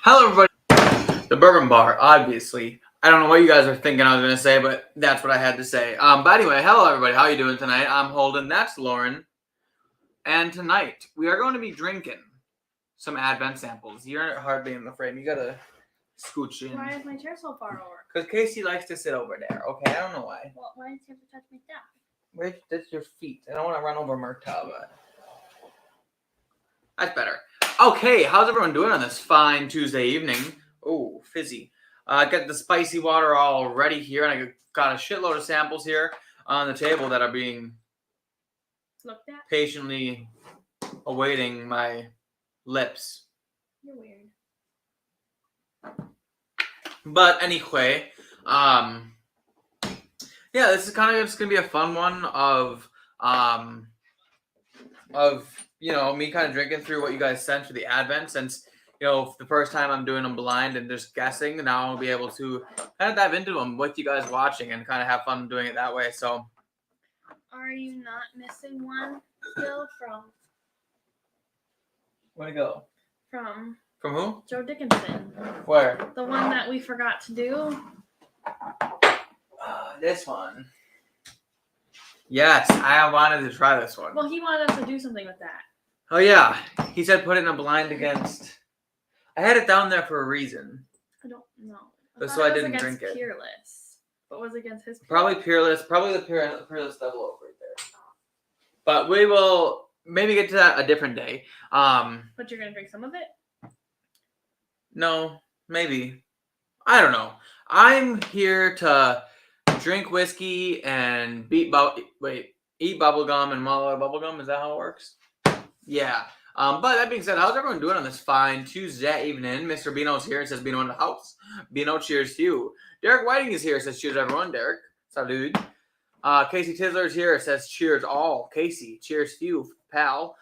Hello, everybody. The Bourbon Bar, obviously. I don't know what you guys are thinking I was going to say, but that's what I had to say. But anyway, hello, everybody. How you doing tonight? I'm Holden. That's Lauren. And tonight, we are going to be drinking some Advent samples. You're hardly in the frame. You got to scooch in. Why is my chair so far over? Because Casey likes to sit over there. Okay, I don't know why. Well, why does you have to touch my stuff? Wait, that's your feet. I don't want to run over Murtaugh, but that's better. Okay, how's everyone doing on this fine Tuesday evening? Oh, fizzy. I got the spicy water all ready here, and I got a shitload of samples here on the table that are being looked at. Patiently awaiting my lips. You're weird. But anyway, yeah, this is kind of just gonna be a fun one of me kind of drinking through what you guys sent for the Advent, since the first time I'm doing them blind and just guessing. Now I'll be able to kind of dive into them with you guys watching and kind of have fun doing it that way. So, are you not missing one still from? Where'd it go? From who? Joe Dickinson. Where? The one that we forgot to do. This one. Yes, I wanted to try this one. Well, he wanted us to do something with that. Oh yeah, he said put it in a blind against. I had it down there for a reason. I don't know. So I didn't drink it. Peerless. What was against his? Probably Peerless. Probably the Peerless Double Oak right there. But we will maybe get to that a different day. But you're gonna drink some of it? No, maybe. I don't know. I'm here to drink whiskey and eat bubblegum and mull bubblegum. Is that how it works? Yeah. But that being said, how's everyone doing on this fine Tuesday evening? Mr. Bino's here and says Bino in the house. Bino, cheers to you. Derek Whiting is here, says cheers everyone. Derek, salud. Casey Tisler is here, says cheers all. Casey, cheers to you, pal.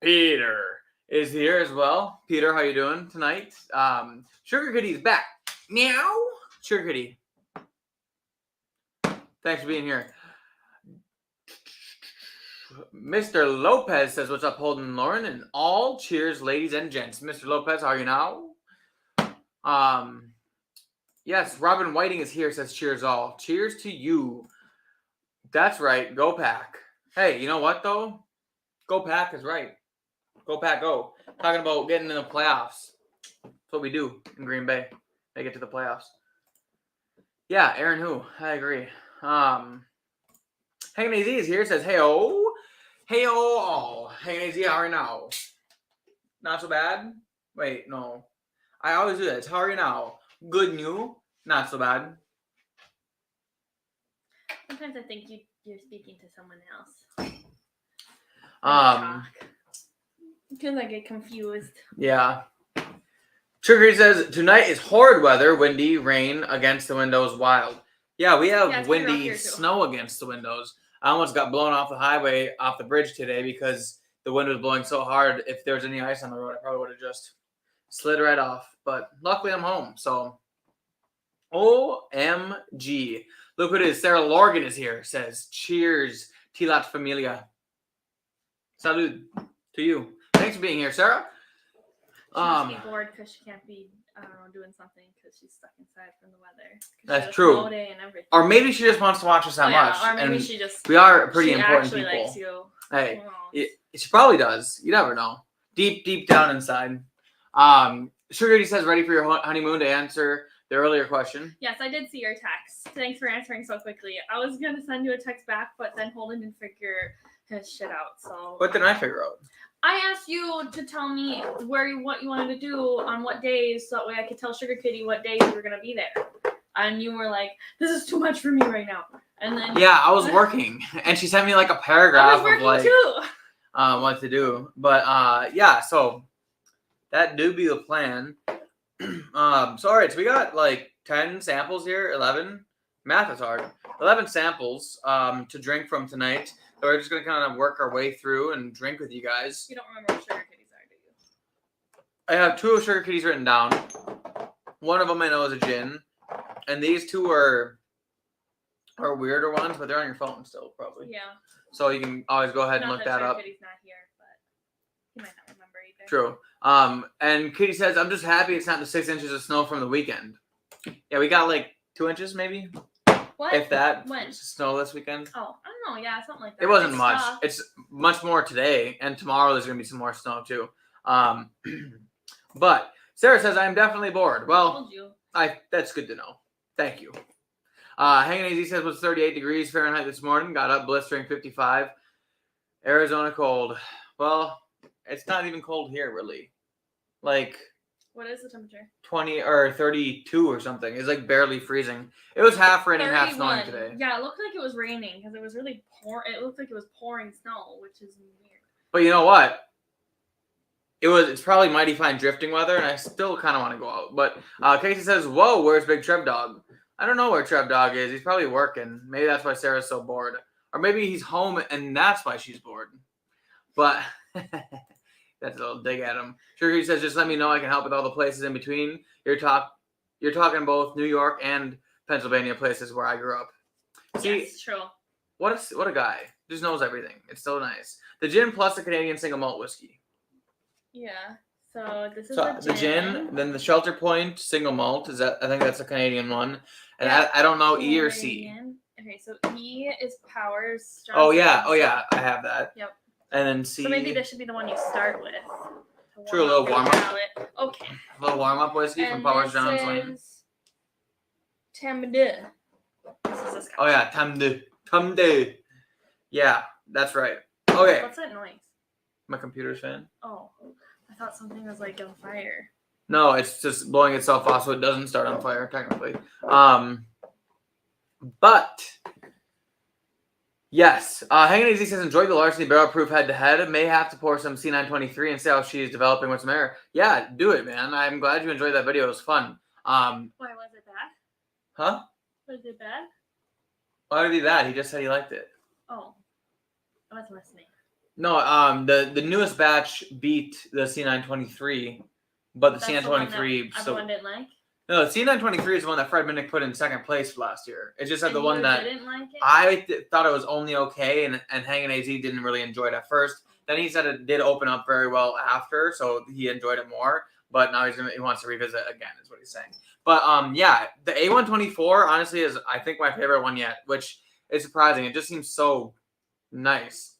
Peter is here as well. Peter, how you doing tonight? Sugar Kitty's back. Meow. Sugar Kitty. Thanks for being here. Mr. Lopez says, what's up, Holden and Lauren? And all cheers, ladies and gents. Mr. Lopez, how are you now? Yes, Robin Whiting is here, says cheers all. Cheers to you. That's right. Go Pack. Hey, you know what, though? Go Pack is right. Go Pack, go. Talking about getting in the playoffs. That's what we do in Green Bay. They get to the playoffs. Yeah, Aaron who? I agree. Hanging AZ is here, says, hey-oh. Hey-oh all. Hanging AZ, how are you now? Not so bad? Wait, no. I always do that. It's how are you now? Good new? Not so bad. Sometimes I think you're speaking to someone else. Because I get confused. Yeah. Trigger says, tonight is horrid weather, windy, rain against the windows, wild. Yeah, we have windy snow against the windows. I almost got blown off the highway, off the bridge today because the wind was blowing so hard. If there was any ice on the road, I probably would have just slid right off. But luckily I'm home, so OMG. Look who it is. Sarah Lorgan is here. Says, cheers, Tilot Familia. Salud to you. Thanks for being here, Sarah. She must be bored because she can't be, doing something because she's stuck inside from the weather. That's true. Day and everything. Or maybe she just wants to watch us that much. Or maybe and she just. We are pretty important actually people. Likes you. Hey, she probably does. You never know. Deep down inside. Sugar says, ready for your honeymoon to answer the earlier question. Yes, I did see your text. Thanks for answering so quickly. I was going to send you a text back, but then Holden didn't figure his shit out. So. What did I figure out? I asked you to tell me what you wanted to do on what days, so that way I could tell Sugar Kitty what days we were going to be there. And you were like, this is too much for me right now. And then yeah, I was working. And she sent me like a paragraph of like too. What to do. But yeah, so that do be the plan. So all right, so we got like 10 samples here, 11. Math is hard. 11 samples to drink from tonight. So we're just going to kind of work our way through and drink with you guys. You don't remember what Sugar Kitties are, do you? I have 2 of Sugar Kitties written down. One of them I know is a gin. And these 2 are weirder ones, but they're on your phone still, probably. Yeah. So you can always go ahead and look that up. Sugar Kitty's not here, but he might not remember either. True. And Kitty says, I'm just happy it's not the 6 inches of snow from the weekend. Yeah, we got like 2 inches maybe. What? If that. When? Snow this weekend. Oh, I don't know. Yeah, something like that. It wasn't much. Stuff. It's much more today, and tomorrow there's gonna be some more snow too. But Sarah says I'm definitely bored. Well, I told you. That's good to know. Thank you. Hanging AZ says it was 38 degrees Fahrenheit this morning. Got up blistering 55. Arizona cold. Well, it's not even cold here really. Like. What is the temperature? 20 or 32 or something. It's like barely freezing. It was half raining, half snowing today. Yeah, it looked like it was raining because it was really It looked like it was pouring snow, which is weird. But you know what? It's probably mighty fine drifting weather, and I still kind of want to go out. But Casey says, "Whoa, where's Big Trev Dog?" I don't know where Trev Dog is. He's probably working. Maybe that's why Sarah's so bored, or maybe he's home and that's why she's bored. But. That's a little dig at him. Sugar says, just let me know. I can help with all the places in between. You're talking both New York and Pennsylvania places where I grew up. See, yes, true. What a guy. Just knows everything. It's so nice. The gin plus the Canadian single malt whiskey. Yeah. So this is the gin. Then the Shelter Point single malt. I think that's a Canadian one. And yeah, I don't know E or C. Okay, so E is Powers. Oh yeah. I have that. Yep. And then C. So maybe this should be the one you start with. True, a little warm up. Okay. A little warm up whiskey from Powers John's Lane. Tamde. This is this guy. Oh yeah, Tamde. Yeah, that's right. Okay. What's that noise? My computer's fan. Oh, I thought something was like on fire. No, it's just blowing itself off so it doesn't start on fire technically. But. Yes. Hanging AZ says, enjoy the Larceny Barrel Proof head-to-head. May have to pour some C923 and see how she's developing with some air. Yeah, do it, man. I'm glad you enjoyed that video. It was fun. Why, was it bad? Huh? Was it bad? Why would it be bad? He just said he liked it. Oh. I wasn't listening. No, the newest batch beat the C923, but the C923... everyone didn't like? No, the C923 is the one that Fred Minnick put in second place last year. It just had the one that didn't like it? I thought it was only okay, and Hanging AZ didn't really enjoy it at first. Then he said it did open up very well after, so he enjoyed it more. But now he wants to revisit it again, is what he's saying. But yeah, the A124 honestly is I think my favorite one yet, which is surprising. It just seems so nice.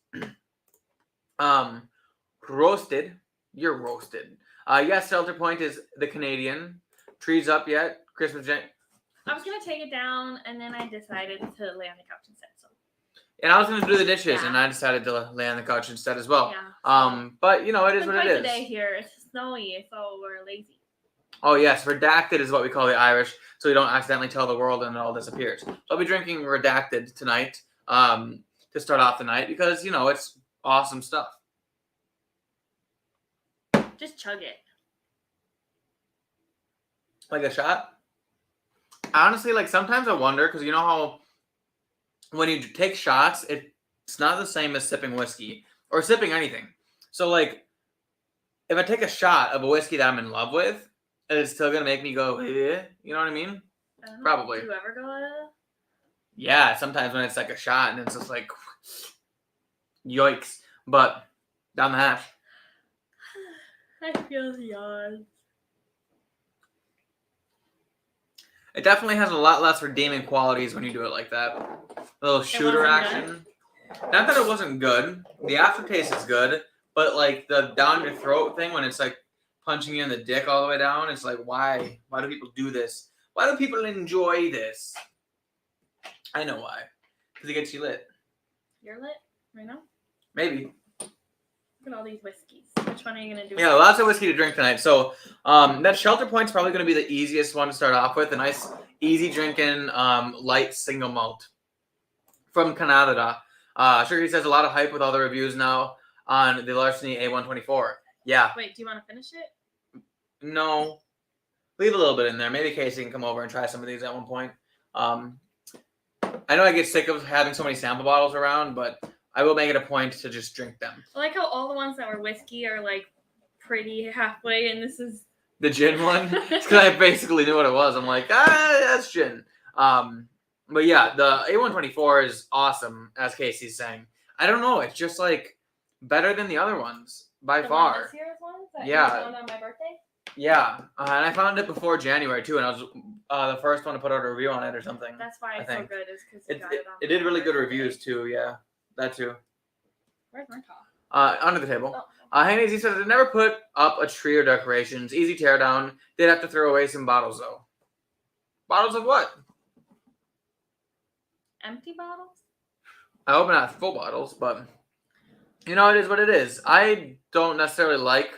Roasted, you're roasted. Yes, Shelter Point is the Canadian. Trees up yet? Christmas Jan. I was gonna take it down, and then I decided to lay on the couch instead. So. And I was gonna do the dishes, and I decided to lay on the couch instead as well. Yeah. But you know, it is what it is. Today here, it's snowy, so we're lazy. Oh yes, redacted is what we call the Irish, so we don't accidentally tell the world and it all disappears. So I'll be drinking redacted tonight, to start off the night because you know it's awesome stuff. Just chug it. Like a shot? Honestly, like sometimes I wonder because you know how when you take shots, it's not the same as sipping whiskey or sipping anything. So like, if I take a shot of a whiskey that I'm in love with, it's still gonna make me go, eh? You know what I mean? I don't know. Probably. Do you ever go? Yeah, sometimes when it's like a shot and it's just like, yikes! But down the hatch. I feel yawn. It definitely has a lot less redeeming qualities when you do it like that. A little shooter action. Not that it wasn't good. The aftertaste is good, but like the down your throat thing when it's like punching you in the dick all the way down, it's like why? Why do people do this? Why do people enjoy this? I know why. Because it gets you lit. You're lit right now? Maybe. Look at all these whiskeys. Which one are you going to do? Yeah, lots of whiskey to drink tonight. So that Shelter Point's probably going to be the easiest one to start off with. A nice, easy drinking, light single malt from Canada. Sugar says a lot of hype with all the reviews now on the Larceny A124. Yeah. Wait, do you want to finish it? No. Leave a little bit in there. Maybe Casey can come over and try some of these at one point. I know I get sick of having so many sample bottles around, but I will make it a point to just drink them. I like how all the ones that were whiskey are like pretty halfway, and this is the gin one. Because I basically knew what it was. I'm like, that's gin. But yeah, the A124 is awesome, as Casey's saying. I don't know. It's just like better than the other ones by far. This year's ones? That Yeah. you found on my birthday? Yeah, and I found it before January too, and I was the first one to put out a review on it or something. That's why it's so think. good, is because you got it on It did my really good birthday. reviews too. Yeah, that too. Where's my top? Under the table. Oh. Haney Z says, I never put up a tree or decorations. Easy tear down. Did have to throw away some bottles though. Bottles of what? Empty bottles? I hope not full bottles, but you know, it is what it is. I don't necessarily like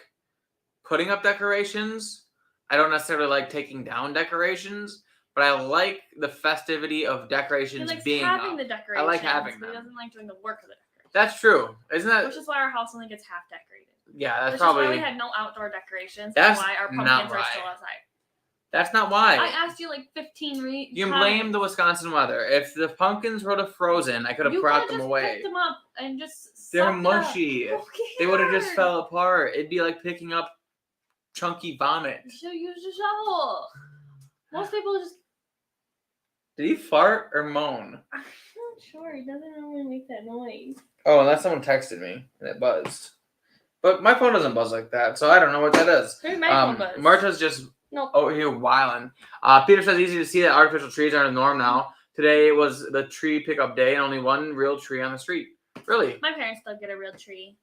putting up decorations. I don't necessarily like taking down decorations, but I like the festivity of decorations He likes being having up. the decorations. I like having but he them. doesn't like doing the work of the decorations. That's true. Isn't that? Which is why our house only gets half decorated. Yeah, that's Which probably. is why we had no outdoor decorations. That's why our not pumpkins are why. still outside. That's not why. I asked you like 15 You blame the Wisconsin weather. If the pumpkins would have frozen, I could have brought them away. You picked them up and just They're sucked mushy. It up. They would have just fell apart. It'd be like picking up chunky vomit. You should use a shovel. Most people just. Did he fart or moan? I'm not sure. He doesn't normally make that noise. Oh, unless someone texted me and it buzzed. But my phone doesn't buzz like that, so I don't know what that is. Maybe my phone buzz. Marta's just here wilding. Peter says easy to see that artificial trees aren't a norm now. Today was the tree pickup day and only one real tree on the street. Really? My parents still get a real tree,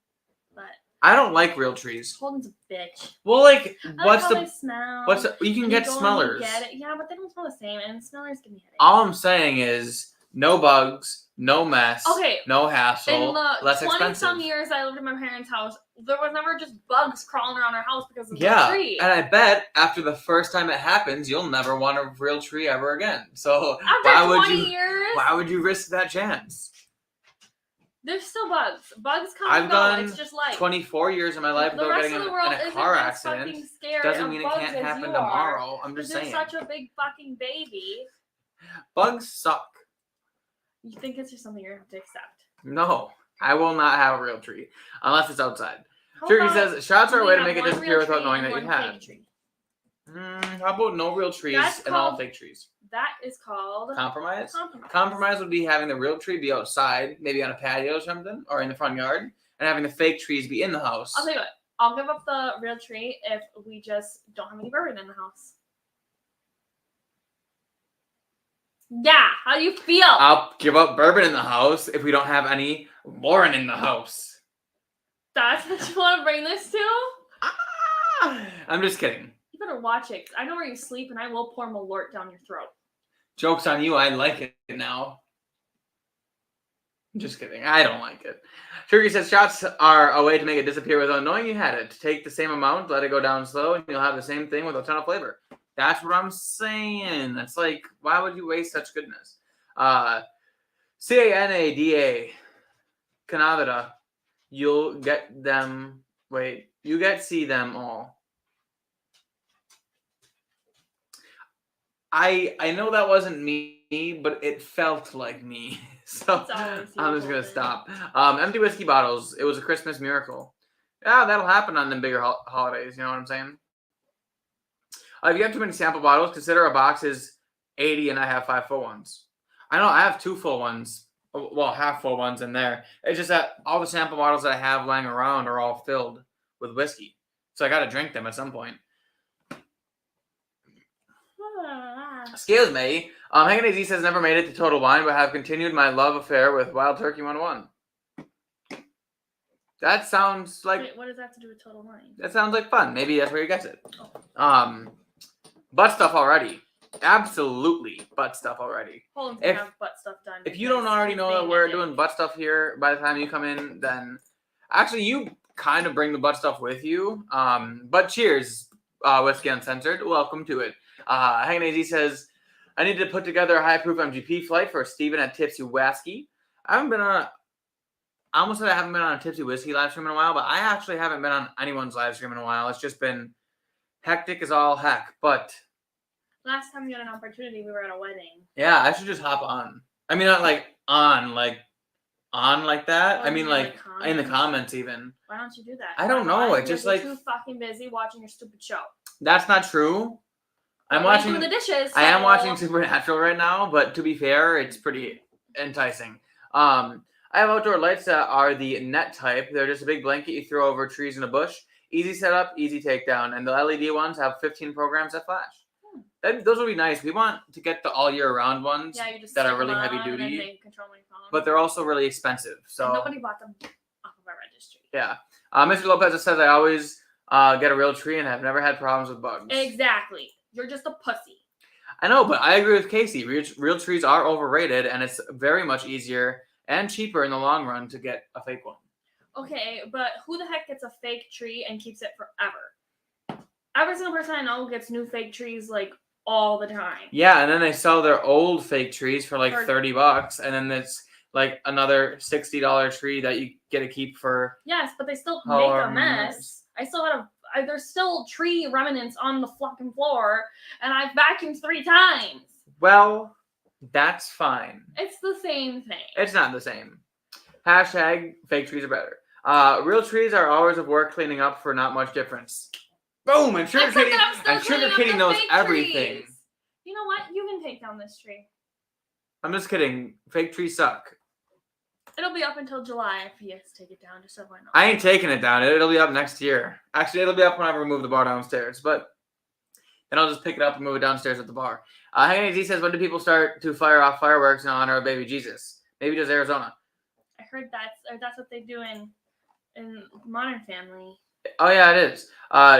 but I don't like real trees. Holden's a bitch. Well, like, What's the smell? You can get smellers. Yeah, but they don't smell the same, and smellers give me headaches. All I'm saying is no bugs, no mess, no hassle, in the less 20 expensive. some years I lived in my parents' house, there was never just bugs crawling around our house because of the tree. And I bet after the first time it happens, you'll never want a real tree ever again. So after 20 years, why would you risk that chance? There's still bugs. Bugs come I've and go. gone It's just like 24 years of my life without getting in a car accident. Doesn't mean it can't happen tomorrow. I'm just saying. You're such a big fucking baby. Bugs suck. You think it's just something you have to accept? No, I will not have a real tree unless it's outside. Turkey says shots are a way to make it disappear without knowing that you had. How about no real trees and all fake trees? That is called compromise. Compromise would be having the real tree be outside, maybe on a patio or something, or in the front yard, and having the fake trees be in the house. I'll tell you what. I'll give up the real tree if we just don't have any bourbon in the house. Yeah, how do you feel? I'll give up bourbon in the house if we don't have any Lauren in the house. That's what you want to bring this to? I'm just kidding. You better watch it. I know where you sleep, and I will pour Malort down your throat. Joke's on you. I like it now. I'm just kidding. I don't like it. Turkey says shots are a way to make it disappear without knowing you had it. Take the same amount, let it go down slow, and you'll have the same thing with a ton of flavor. That's what I'm saying. That's like, why would you waste such goodness? Canada, Canada. You'll get them. Wait, you get see them all. I know that wasn't me, but it felt like me. So I'm just gonna stop. Empty whiskey bottles. It was a Christmas miracle. Yeah, that'll happen on them bigger holidays. You know what I'm saying? If you have too many sample bottles, consider a box is 80 and I have 5 full ones. I know I have 2 full ones. Well, half full ones in there. It's just that all the sample bottles that I have lying around are all filled with whiskey. So I got to drink them at some point. Excuse me. Hanging AZ says never made it to Total Wine, but have continued my love affair with Wild Turkey 101. That sounds like... Wait, what does that have to do with Total Wine? That sounds like fun. Maybe that's where he gets it. Butt stuff already. Absolutely butt stuff already. Holden's gonna have butt stuff done. If you don't already know that we're doing butt stuff here by the time you come in, then... Actually, you kind of bring the butt stuff with you. But cheers, Whiskey Uncensored. Welcome to it. Hanging AZ says, I need to put together a high-proof MGP flight for Steven at Tipsy Whiskey. I almost said I haven't been on a Tipsy Whiskey live stream in a while, but I actually haven't been on anyone's live stream in a while. It's just been hectic as all heck. But last time you had an opportunity, we were at a wedding. Yeah, I should just hop on. I mean, not like on like that. Or I mean, like in the comments even. Why don't you do that? I don't know. It's just like you're too fucking busy watching your stupid show. That's not true. I'm watching the dishes. I am watching Supernatural right now, but to be fair, it's pretty enticing. I have outdoor lights that are the net type. They're just a big blanket you throw over trees in a bush. Easy setup, easy takedown, and the LED ones have 15 programs that flash. Those would be nice. We want to get the all year round ones Yeah, you just that are stick really them heavy on and duty, they control my phone. but they're also really expensive. So And nobody bought them off of our registry. Yeah. Mr. Lopez says I always get a real tree and have never had problems with bugs. Exactly. You're just a pussy. I know, but I agree with Casey. Real trees are overrated, and it's very much easier and cheaper in the long run to get a fake one. Okay, but who the heck gets a fake tree and keeps it forever? Every single person I know gets new fake trees like all the time. Yeah, and then they sell their old fake trees for like $30, and then it's like another $60 tree that you get to keep for. Yes, but they still make a mess. I still had there's still tree remnants on the fucking floor, and I've vacuumed 3 times. Well, that's fine. It's the same thing. It's not the same. Hashtag fake trees are better. Real trees are hours of work cleaning up for not much difference. Boom! And Sugar Kitty knows everything. Trees. You know what? You can take down this tree. I'm just kidding. Fake trees suck. It'll be up until July if he has to take it down, just so I know. I ain't taking it down. It'll be up next year. Actually, it'll be up when I remove the bar downstairs. But then I'll just pick it up and move it downstairs at the bar. Hey, Z says, when do people start to fire off fireworks in honor of baby Jesus? Maybe just Arizona. I heard that's what they do in Modern Family. Oh, yeah, it is.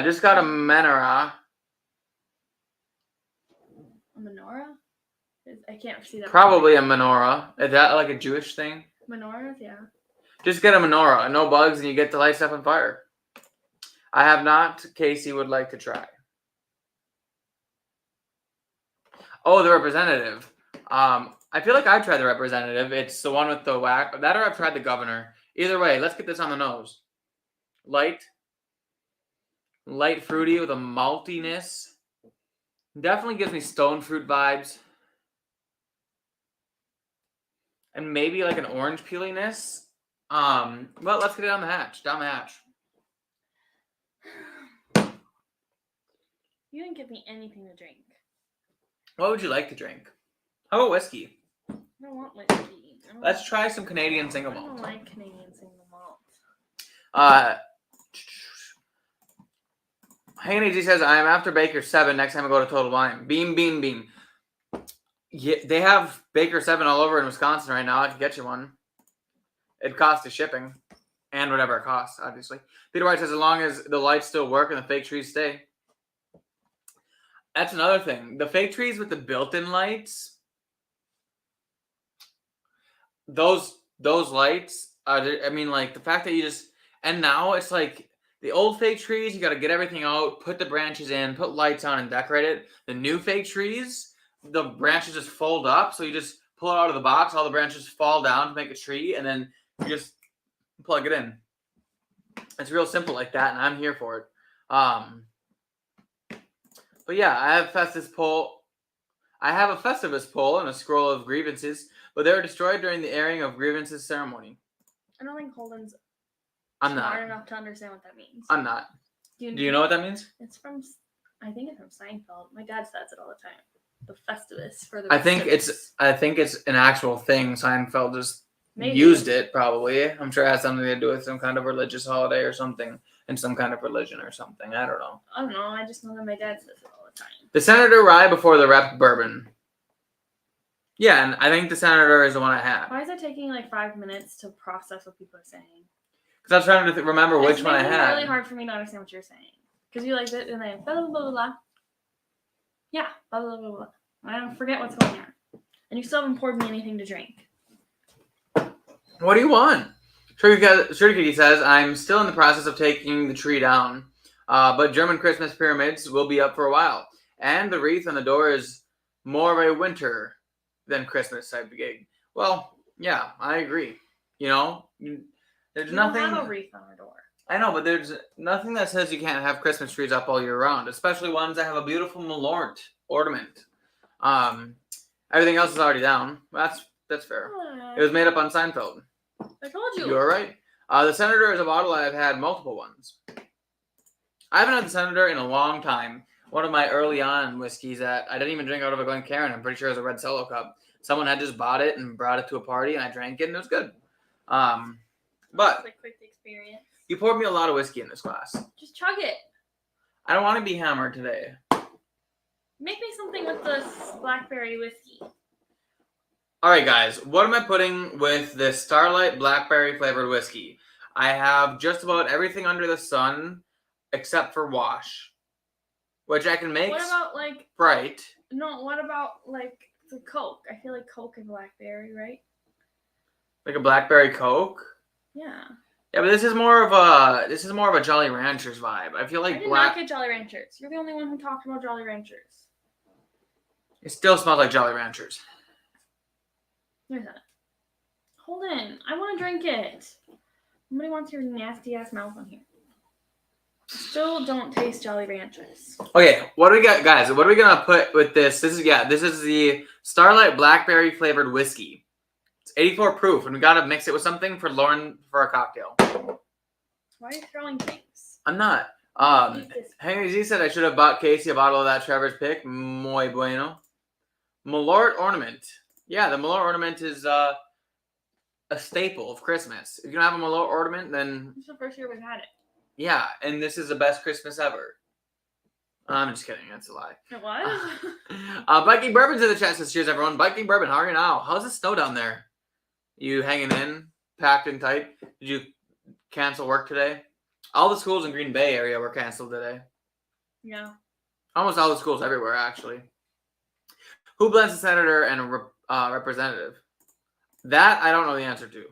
Just got a menorah. A menorah? I can't see that. Probably a menorah. Is that like a Jewish thing? Menorahs, yeah. Just get a menorah. No bugs, and you get to light stuff on fire. I have not. Casey would like to try. Oh, the representative. I feel like I've tried the representative. It's the one with the whack. That or I've tried the governor. Either way, let's get this on the nose. Light fruity with a maltiness. Definitely gives me stone fruit vibes. And maybe like an orange peeliness. Well, let's get it down the hatch. You didn't give me anything to drink. What would you like to drink? How about whiskey? I don't want whiskey. Let's try some Canadian single malt. I don't like Canadian single malt. Haney says, I am after Baker 7 next time I go to Total Wine. Beam. Yeah, they have Baker 7 all over in Wisconsin right now. I could get you one. It costs the shipping. And whatever it costs, obviously. Peter White says, as long as the lights still work and the fake trees stay. That's another thing. The fake trees with the built-in lights, those lights are, I mean, like the fact that you just, and now it's like the old fake trees, you got to get everything out, put the branches in, put lights on and decorate it. The new fake trees, the branches just fold up. So you just pull it out of the box, all the branches fall down to make a tree, and then you just plug it in. It's real simple like that, and I'm here for it. But yeah, I have a Festivus poll and a scroll of grievances, but they were destroyed during the airing of grievances ceremony. I don't think Holden's smart enough to understand what that means. I'm not. Do you know what that means? It's from, I think it's from Seinfeld. My dad says it all the time. The Festivus for the. I think it's an actual thing. Seinfeld just used it probably. I'm sure it has something to do with some kind of religious holiday or something, and some kind of religion or something. I don't know. I just know that my dad says it all the time. The Senator rye before the rep bourbon. Yeah, and I think the Senator is the one I have. Why is it taking like 5 minutes to process what people are saying? Because I was trying to remember which one I had. It's really hard for me to understand what you're saying. Because you like it and then blah, blah, blah, blah. Yeah, blah, blah, blah, blah. I don't forget what's going on. And you still haven't poured me anything to drink. What do you want? Sugar Kitty says, I'm still in the process of taking the tree down. But German Christmas pyramids will be up for a while. And the wreath on the door is more of a winter than Christmas type of gig. Well, yeah, I agree. You know, there's nothing. Don't have a wreath on our door. I know, but there's nothing that says you can't have Christmas trees up all year round, especially ones that have a beautiful malort ornament. Everything else is already down. That's fair. It was made up on Seinfeld. I told you. You were right. The Senator is a bottle I've had multiple ones. I haven't had the Senator in a long time. One of my early on whiskeys that I didn't even drink out of a Glencairn. I'm pretty sure it was a red Solo cup. Someone had just bought it and brought it to a party, and I drank it, and it was good. But like quick experience. You poured me a lot of whiskey in this glass. Just chug it. I don't want to be hammered today. Make me something with this blackberry whiskey. All right, guys. What am I putting with this Starlight Blackberry flavored whiskey? I have just about everything under the sun except for wash, which I can make. What about like Sprite? No, what about like the Coke? I feel like Coke and blackberry, right? Like a blackberry Coke? Yeah. Yeah, but this is more of a Jolly Ranchers vibe. I feel like I did not get Jolly Ranchers. You're the only one who talked about Jolly Ranchers. It still smells like Jolly Ranchers. Where's that? Hold on. I want to drink it. Nobody wants your nasty ass mouth on here. Still don't taste Jolly Ranchers. Okay, what do we got, guys? What are we gonna put with this? This is the Starlight Blackberry flavored whiskey. It's 84 proof, and we gotta mix it with something for Lauren for a cocktail. Why are you throwing things? I'm not. Henry Z said I should have bought Casey a bottle of that Trevor's Pick. Muy bueno. Malort Ornament. Yeah, the Malort Ornament is a staple of Christmas. If you don't have a Malort Ornament, then This is the first year we've had it. yeah, and this is the best Christmas ever. I'm just kidding. That's a lie. It was? Biking Bourbon's in the chat says, cheers, everyone. Biking Bourbon, how are you now? How's the snow down there? You hanging in? Packed in tight? Did you cancel work today? All the schools in Green Bay area were canceled today. Yeah. Almost all the schools everywhere, actually. Who blends a senator and a representative? That I don't know the answer to.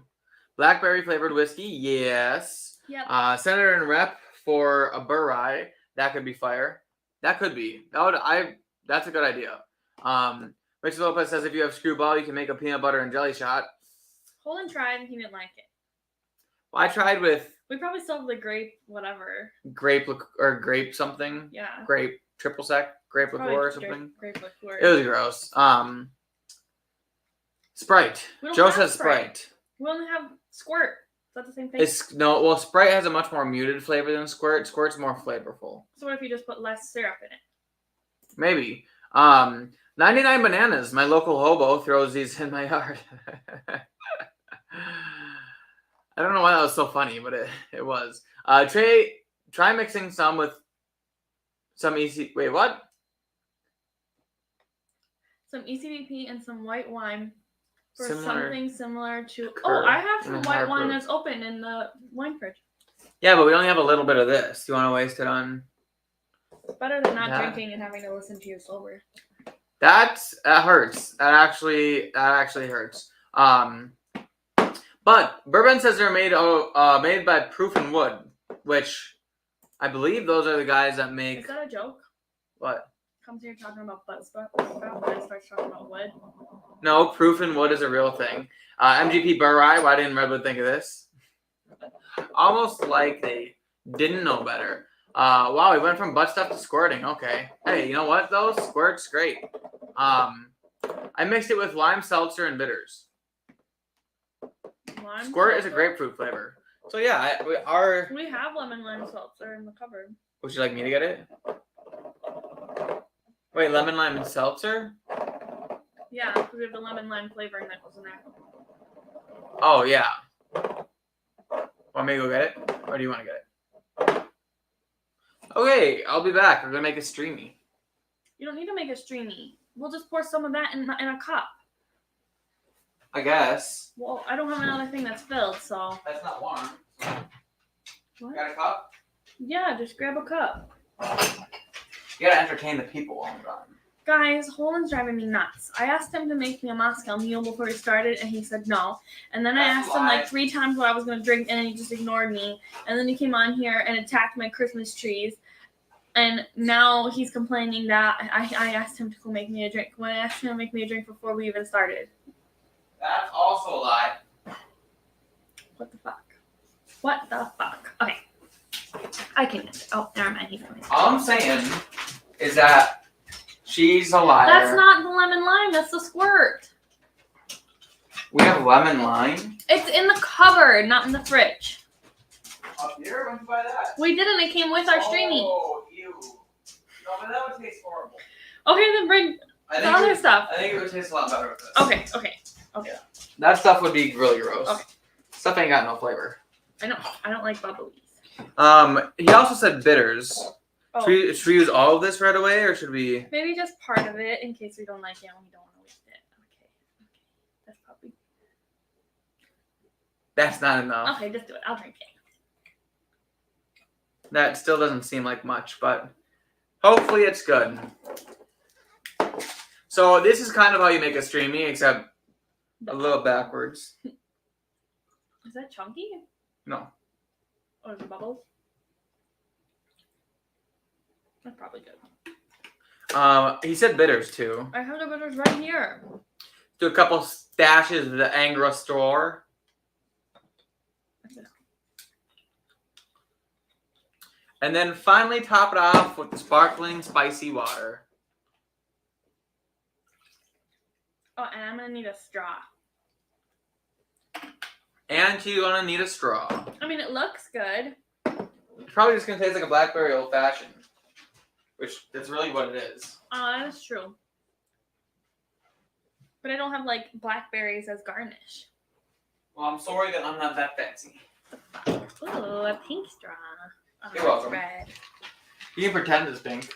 Blackberry flavored whiskey, yes. Yep. Senator and rep for a burr rye. That could be fire. That could be. That's a good idea. Rachel Lopez says if you have screwball, you can make a peanut butter and jelly shot. Holden tried and he didn't like it. Well, I tried with We probably still have the grape whatever. grape something. Yeah. Grape triple sec, grape Probably liqueur or something. Grape liqueur. It was gross. Sprite. We don't Joe have says Sprite. Sprite. We only have Squirt. Is that the same thing? Sprite has a much more muted flavor than Squirt. Squirt's more flavorful. So what if you just put less syrup in it? Maybe. 99 bananas. My local hobo throws these in my yard. I don't know why that was so funny, but it was. Try mixing some with some EC. Wait, what? Some ECVP and some white wine for Similar something similar to. curd Oh, I have some and white higher wine proof. that's open in the wine fridge. Yeah, but we only have a little bit of this. You want to waste it on? It's better than not Yeah. drinking and having to listen to you sober. That hurts. That actually hurts. But Bourbon says they're made by Proof and Wood, which I believe those are the guys that make. Is that a joke? What? Comes here talking about butt stuff, but it starts talking about wood. No, Proof and Wood is a real thing. MGP Burr Rye. Why didn't Redwood think of this? Almost like they didn't know better. Wow, we went from butt stuff to squirting. Okay. Hey, you know what though? Squirt's great. I mixed it with lime seltzer and bitters. Lime Squirt is a seltzer? grapefruit flavor. So yeah, We have lemon lime seltzer in the cupboard. Would you like me to get it? Wait, lemon lime and seltzer? Yeah, because we have the lemon lime flavoring that goes in there. Oh yeah. Want me to go get it, or do you want to get it? Okay, I'll be back. We're gonna make it streamy. You don't need to make it streamy. We'll just pour some of that in a cup. I guess. Well, I don't have another thing that's filled, so. That's not warm. What? Got a cup? Yeah, just grab a cup. You gotta entertain the people while I'm gone. Guys, Holden's driving me nuts. I asked him to make me a Moscow Mule before he started, and he said no. And then I That's asked him why. like 3 times what I was going to drink, and he just ignored me. And then he came on here and attacked my Christmas trees. And now he's complaining that I asked him to go make me a drink. When I asked him to make me a drink before we even started. That's also a lie. What the fuck? What the fuck? Okay. I can answer. Oh, never mind. He's coming. All I'm saying is that she's a liar. That's not the lemon lime. That's the squirt. We have lemon lime. It's in the cupboard, not in the fridge. Up here? When did you buy that? We didn't. It came with our streaming. Oh, ew. No, but that would taste horrible. Okay, then bring the other stuff. I think it would taste a lot better with this. Okay. That stuff would be really gross. Okay. Stuff ain't got no flavor. I don't like bubblies. He also said bitters. Oh, Should we use all of this right away, or should we? maybe just part of it in case we don't like it and we don't want to waste it. Okay. That's probably. That's not enough. Okay, just do it. I'll drink it. That still doesn't seem like much, but hopefully it's good. So this is kind of how you make a streamy, except a little backwards. Is that chunky? No. Or the bubbles? That's probably good. He said bitters too. I have the bitters right here. Do a couple stashes of the Angra store. And then finally top it off with the sparkling spicy water. Oh, and I'm gonna need a straw. And you're gonna need a straw. I mean, it looks good. It's probably just gonna taste like a blackberry old fashioned. Which that's really what it is. Oh, that's true. But I don't have like blackberries as garnish. Well, I'm sorry that I'm not that fancy. Ooh, a pink straw. Oh, You're welcome. Red. You can pretend it's pink.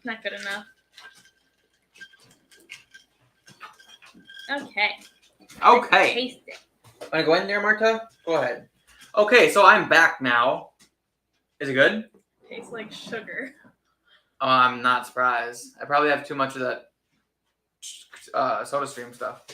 Not good enough. Okay. Okay. Taste it. Want to go in there, Marta? Go ahead. Okay, so I'm back now. Is it good? Tastes like sugar. Oh, I'm not surprised. I probably have too much of that SodaStream stuff.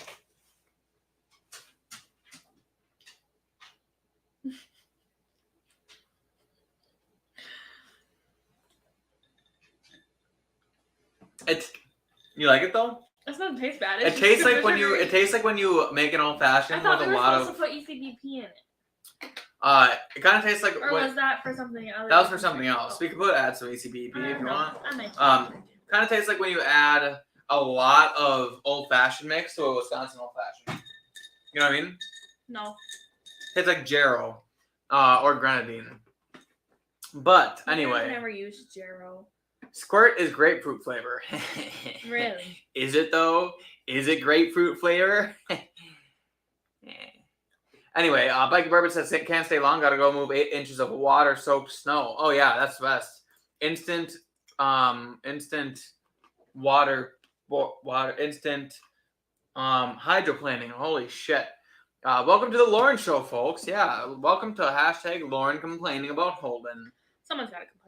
You like it though? It doesn't taste bad. It tastes like when you. It tastes like when you make an old fashioned with a lot of. I thought we were supposed to put ECBP in it. It kind of tastes like. Or was that for something else? That was for something else. We could add some ECBP if you want. Kind of tastes like when you add a lot of old fashioned mix to a Wisconsin old fashioned. You know what I mean? No. Tastes like Jarrow, or grenadine. But anyway. I've never used Jarrow. Squirt is grapefruit flavor. Really? Is it though? Is it grapefruit flavor? Anyway, Bike Bourbon says can't stay long. Gotta go move 8 inches of water-soaked snow. Oh yeah, that's the best. Instant instant hydroplaning. Holy shit. Welcome to the Lauren Show, folks. Yeah, welcome to hashtag Lauren complaining about Holden. Someone's gotta complain.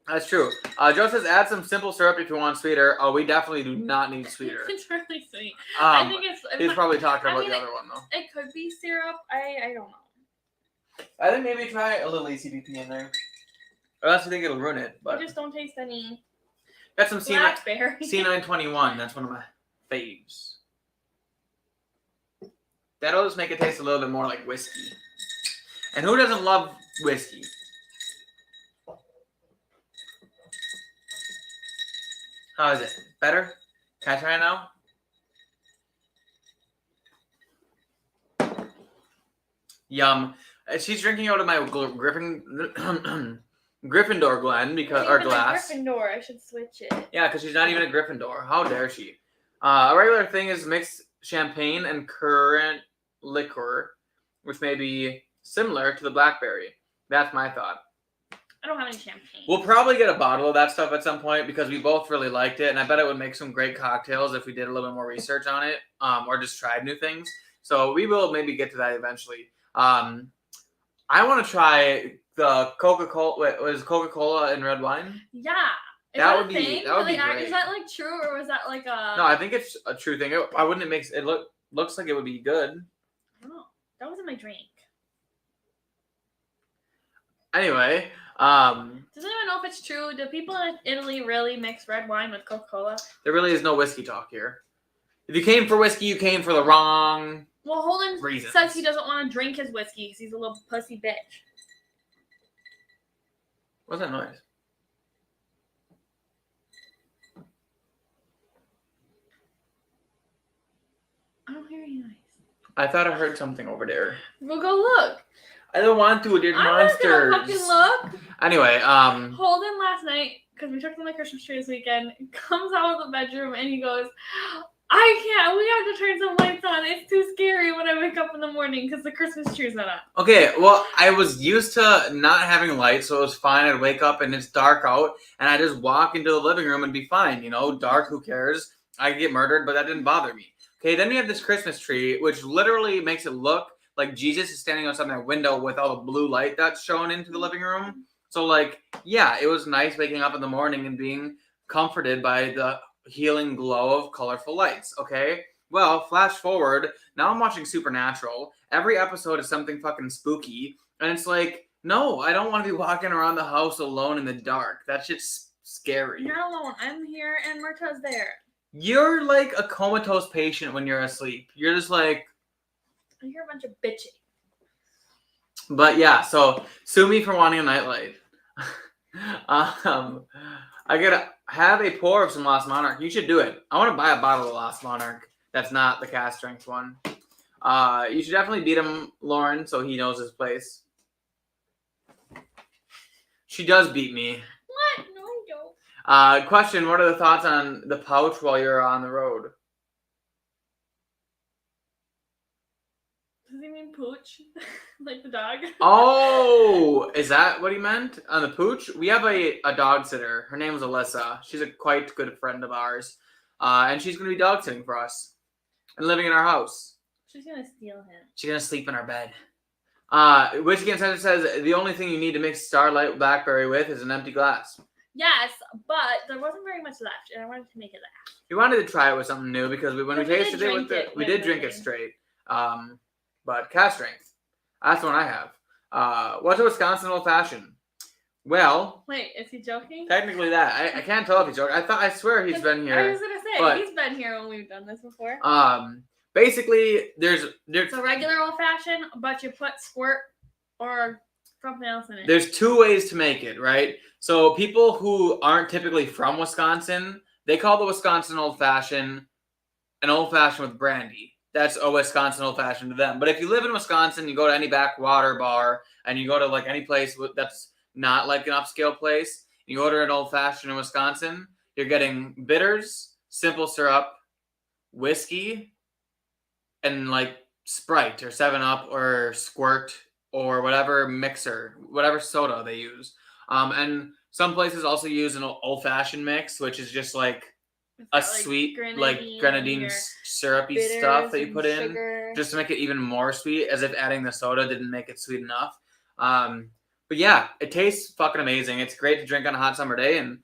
That's true. Joe says add some simple syrup if you want sweeter. Oh, we definitely do not need sweeter. It's really sweet. I think it's. He's probably talking about the other one though. It could be syrup. I don't know. I think maybe try a little ECBP in there. Unless you think it'll ruin it, but I just don't taste any. Got some blackberry. C921. That's one of my faves. That'll just make it taste a little bit more like whiskey. And who doesn't love whiskey? How is it? Better? Can I try it now? Yum. She's drinking out of my Gryffindor Glen because our glass. Gryffindor. I should switch it. Yeah, because she's not even a Gryffindor. How dare she? A regular thing is mixed champagne and currant liquor, which may be similar to the blackberry. That's my thought. I don't have any champagne. We'll probably get a bottle of that stuff at some point because we both really liked it, and I bet it would make some great cocktails if we did a little bit more research on it, or just tried new things. So we will maybe get to that eventually. I want to try the Coca-Cola. Wait, was Coca-Cola in red wine? Yeah. That would be great. Is that like true, or was that like a? No, I think it's a true thing. Why wouldn't it make it looks like it would be good? I don't know. That wasn't my drink. Anyway, does anyone know if it's true? Do people in Italy really mix red wine with Coca-Cola? There really is no whiskey talk here. If you came for whiskey, you came for the wrong. Well, Holden reasons. says he doesn't want to drink his whiskey because he's a little pussy bitch. What's that noise? I don't hear any noise. I thought I heard something over there. We'll go look. I don't want to. There's monsters. I'm not gonna fucking look. Anyway, Holden last night, because we took him to the Christmas tree this weekend, comes out of the bedroom and he goes, I can't. We have to turn some lights on. It's too scary when I wake up in the morning because the Christmas tree's not up. Okay, well, I was used to not having lights, so it was fine. I'd wake up and it's dark out, and I just walk into the living room and be fine. Dark, who cares? I could get murdered, but that didn't bother me. Okay, then you have this Christmas tree, which literally makes it look like Jesus is standing outside my window with all the blue light that's showing into the living room. So, yeah, it was nice waking up in the morning and being comforted by the healing glow of colorful lights, okay? Well, flash forward, now I'm watching Supernatural. Every episode is something fucking spooky, and it's like, no, I don't want to be walking around the house alone in the dark. That shit's scary. You're not alone. I'm here and Marta's there. You're like a comatose patient when you're asleep. You're just like... You're a bunch of bitching. But yeah, so sue me for wanting a nightlight. I gotta have a pour of some Lost Monarch. You should do it. I want to buy a bottle of Lost Monarch. That's not the cast strength one. You should definitely beat him, Lauren, so he knows his place. She does beat me. What? No, I don't. Question, what are the thoughts on the pouch while you're on the road? Does he mean pooch? Like the dog? Oh, is that what he meant? On the pooch? We have a dog sitter. Her name is Alyssa. She's a quite good friend of ours. And she's going to be dog sitting for us. And living in our house. She's going to steal him. She's going to sleep in our bed. Whiskey and Center says the only thing you need to mix Starlight Blackberry with is an empty glass. Yes, but there wasn't very much left, and I wanted to make it last. We wanted to try it with something new because when we tasted it, we did drink it thing. straight. But cast strength. That's the one I have. What's a Wisconsin old fashioned? Well, wait, is he joking? Technically, that I can't tell if he's joking. I swear he's been here. I was gonna say he's been here when we've done this before. Basically, there's it's a regular old fashioned, but you put squirt or something else in it. There's two ways to make it, right? So people who aren't typically from Wisconsin, they call the Wisconsin old fashioned an old fashioned with brandy. That's a Wisconsin old fashioned to them. But if you live in Wisconsin, you go to any backwater bar and you go to like any place that's not like an upscale place, you order an old fashioned in Wisconsin, you're getting bitters, simple syrup, whiskey, and like Sprite or 7-Up or Squirt or whatever mixer, whatever soda they use. And some places also use an old fashioned mix, which is just like a sweet, grenadine syrupy stuff that you put in just to make it even more sweet, as if adding the soda didn't make it sweet enough. But yeah, it tastes fucking amazing. It's great to drink on a hot summer day, and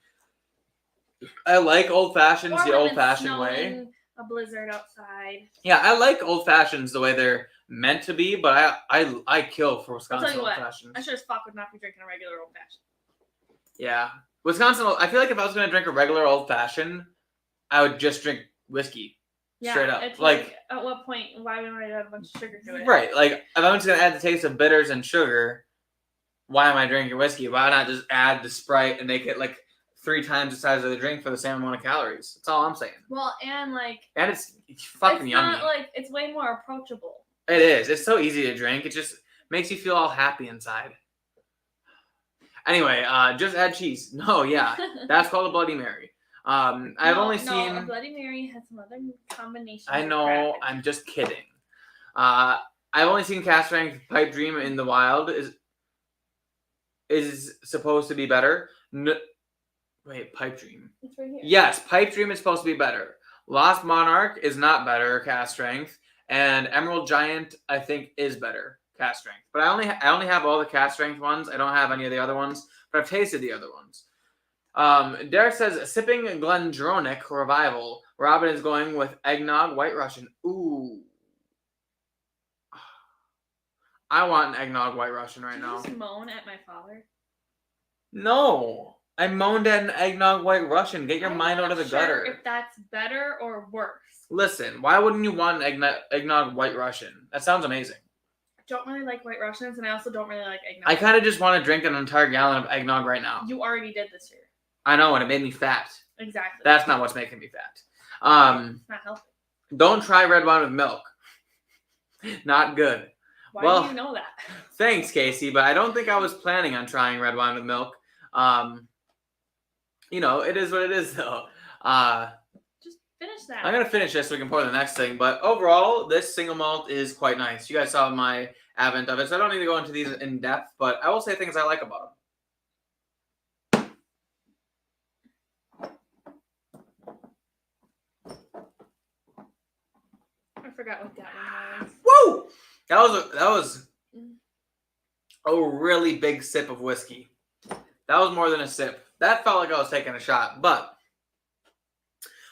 I like old fashions the old fashioned way. A blizzard outside. Yeah, I like old fashions the way they're meant to be, but I kill for Wisconsin old fashions. I sure as fuck would not be drinking a regular old fashioned. Yeah, Wisconsin. I feel like if I was gonna drink a regular old fashioned, I would just drink whiskey. Yeah, straight up. It's like at what point? Why would I add a bunch of sugar to it? Right. Like if I'm just gonna add the taste of bitters and sugar, why am I drinking whiskey? Why not just add the Sprite and make it like 3 times the size of the drink for the same amount of calories? That's all I'm saying. Well, and it's fucking yummy. It's not it's way more approachable. It is. It's so easy to drink. It just makes you feel all happy inside. Anyway, just add cheese. No, yeah, that's called a Bloody Mary. I've only seen a Bloody Mary has some other combinations. I know. I'm just kidding. I've only seen cast strength Pipe Dream in the wild. Is supposed to be better. Wait, Pipe Dream. It's right here. Yes, Pipe Dream is supposed to be better. Lost Monarch is not better cast strength, and Emerald Giant I think is better cast strength. But I only have all the cast strength ones. I don't have any of the other ones, but I've tasted the other ones. Derek says sipping Glendronach Revival. Robin is going with eggnog White Russian. Ooh, I want an eggnog White Russian right now. Did you just moan at my father? No. I moaned at an eggnog White Russian. Get your mind out of the gutter. If that's better or worse. Listen, why wouldn't you want an eggnog White Russian? That sounds amazing. I don't really like White Russians, and I also don't really like eggnog. I kind of just want to drink an entire gallon of eggnog right now. You already did this year. I know, and it made me fat. Exactly. That's not what's making me fat. It's not healthy. Don't try red wine with milk. Not good. Why do you know that? Thanks, Casey, but I don't think I was planning on trying red wine with milk. It is what it is, though. Finish that. I'm going to finish this so we can pour the next thing. But overall, this single malt is quite nice. You guys saw my advent of it, so I don't need to go into these in depth, but I will say things I like about them. I forgot what that one was. Woo! That was a really big sip of whiskey. That was more than a sip. That felt like I was taking a shot, but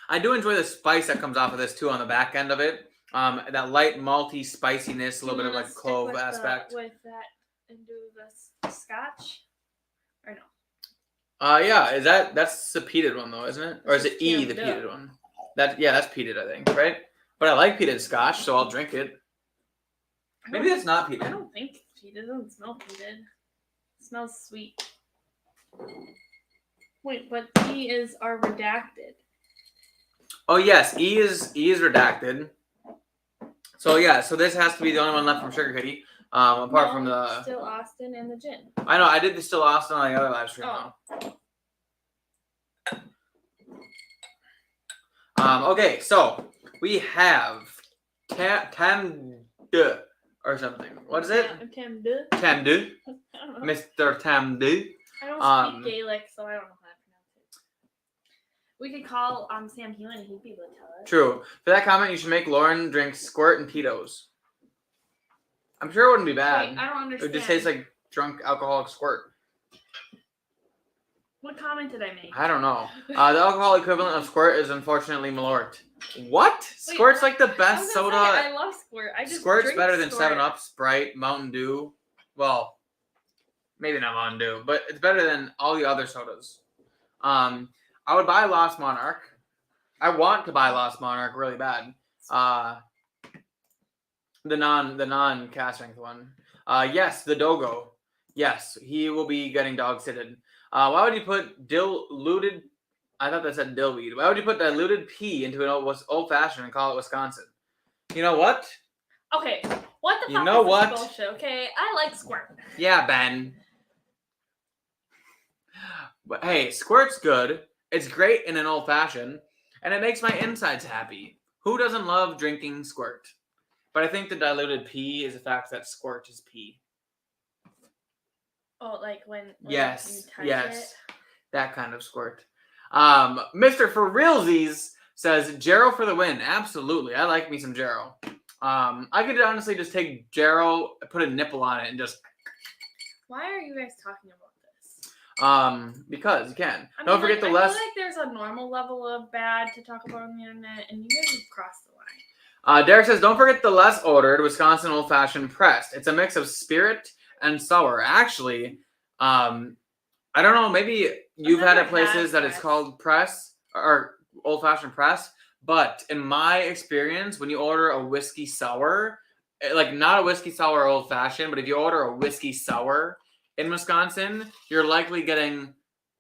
I do enjoy the spice that comes off of this too on the back end of it. That light malty spiciness, a little bit of like clove aspect. With that and do the scotch, or no? Yeah, that's the peated one though, isn't it? Or is it the peated one? That's peated, I think, right? But I like peated scotch, so I'll drink it. Maybe that's not peated. I don't think it's peated. It doesn't smell peated. It smells sweet. Wait, but are redacted. Oh yes, E is redacted. So yeah, so this has to be the only one left from Sugar Kitty. Apart from the Still Austin and the gin. I know, I did the Still Austin on the other live stream though. Okay, so we have Tam De or something. What is it? Tam De. Tam De. Mr. Tam De. I don't speak Gaelic, so I don't know how to pronounce it. We could call Sam Hewen and he'd be able to tell us. True. For that comment, you should make Lauren drink Squirt and Tito's. I'm sure it wouldn't be bad. Wait, I don't understand. It would just taste like drunk alcoholic squirt. What comment did I make? I don't know. The alcohol equivalent of Squirt is unfortunately Malort. What? Squirt's like the best soda. I love Squirt. Squirt's better than 7-Up, Sprite, Mountain Dew. Well, maybe not Mountain Dew, but it's better than all the other sodas. I would buy Lost Monarch. I want to buy Lost Monarch really bad. The non cast strength one. Yes, the Dogo. Yes, he will be getting dog sitted. Why would you put diluted? I thought that said dillweed. Why would you put diluted pea into an old fashioned and call it Wisconsin? You know what? Okay, what the fuck? You know is what? This bullshit? Okay, I like Squirt. Yeah, Ben. But hey, Squirt's good. It's great in an old fashioned, and it makes my insides happy. Who doesn't love drinking Squirt? But I think the diluted pea is the fact that Squirt is pea. Oh, like when yes, you touch it? That kind of Squirt. Mr. For Realsies says Jarrow for the win. Absolutely, I like me some Jarrow. I could honestly just take Jarrow, put a nipple on it, and just. Why are you guys talking about this? Because you can. I mean, Don't forget the I less. feel like there's a normal level of bad to talk about on the internet, and you guys have crossed the line. Derek says, don't forget the less ordered Wisconsin Old Fashioned pressed. It's a mix of spirit and sour. Actually, I don't know. Maybe you've had at places that it's called press or Old Fashioned press. But in my experience, when you order a whiskey sour, like not a whiskey sour Old Fashioned, but if you order a whiskey sour in Wisconsin, you're likely getting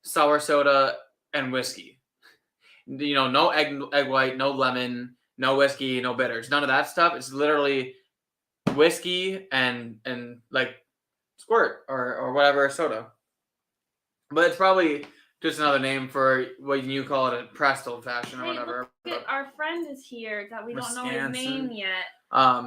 sour soda and whiskey. You know, no egg white, no lemon. No whiskey, no bitters, none of that stuff. It's literally whiskey and like Squirt or whatever soda. But it's probably just another name for what you call it, a pressed old fashioned or whatever. Our friend is here that we don't know his name yet. I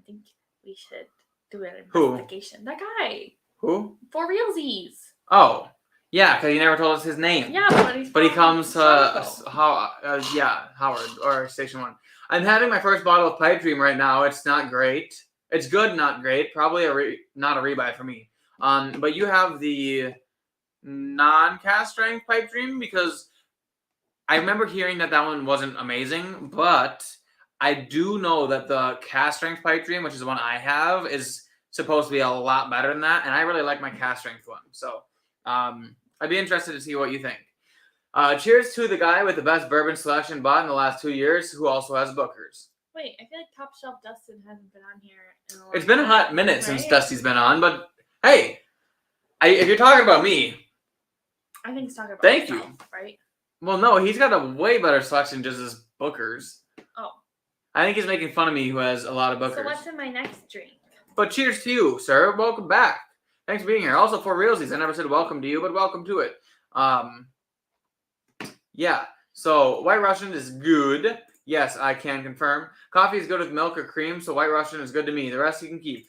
think we should do an investigation. That guy. Who? For realsies. Oh. Yeah, because he never told us his name. Yeah, but he comes to Howard or Station 1. I'm having my first bottle of Pipe Dream right now. It's not great. It's good, not great. Probably not a rebuy for me. But you have the non-cast strength Pipe Dream because I remember hearing that one wasn't amazing, but I do know that the cast strength Pipe Dream, which is the one I have, is supposed to be a lot better than that, and I really like my cast strength one. So. I'd be interested to see what you think. Cheers to the guy with the best bourbon selection bought in the last 2 years, who also has Bookers. Wait, I feel like Top Shelf Dustin hasn't been on here in a long It's been a hot minute since Dusty's been on, but hey, if you're talking about me, I think he's talking about thank himself, you. Right? Well, no, he's got a way better selection just as Bookers. Oh. I think he's making fun of me who has a lot of Bookers. So what's in my next drink? But cheers to you, sir. Welcome back. Thanks for being here. Also, for realsies, I never said welcome to you, but welcome to it. Yeah. So White Russian is good. Yes, I can confirm. Coffee is good with milk or cream, so White Russian is good to me. The rest you can keep.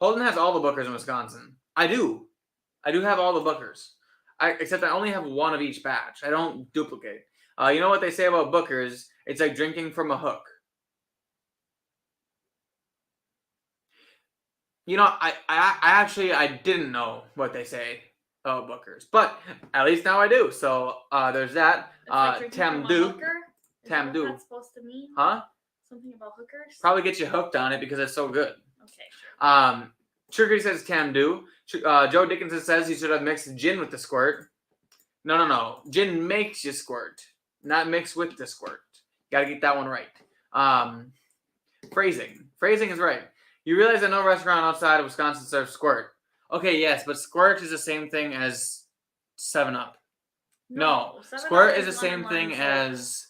Holden has all the Bookers in Wisconsin. I do have all the Bookers. Except I only have one of each batch. I don't duplicate. You know what they say about Bookers? It's like drinking from a hook. You know, I actually didn't know what they say about Bookers, but at least now I do. So there's that. Tamdu. Tamdu. That's supposed to mean? Huh? Something about hookers? Probably get you hooked on it because it's so good. Okay, sure. Sugar says Tamdu. Joe Dickinson says you should have mixed gin with the squirt. No. Gin makes you squirt, not mix with the squirt. Gotta get that one right. Phrasing is right. You realize that no restaurant outside of Wisconsin serves squirt. Okay, yes, but squirt is the same thing as 7-Up. No. Squirt is the same thing as...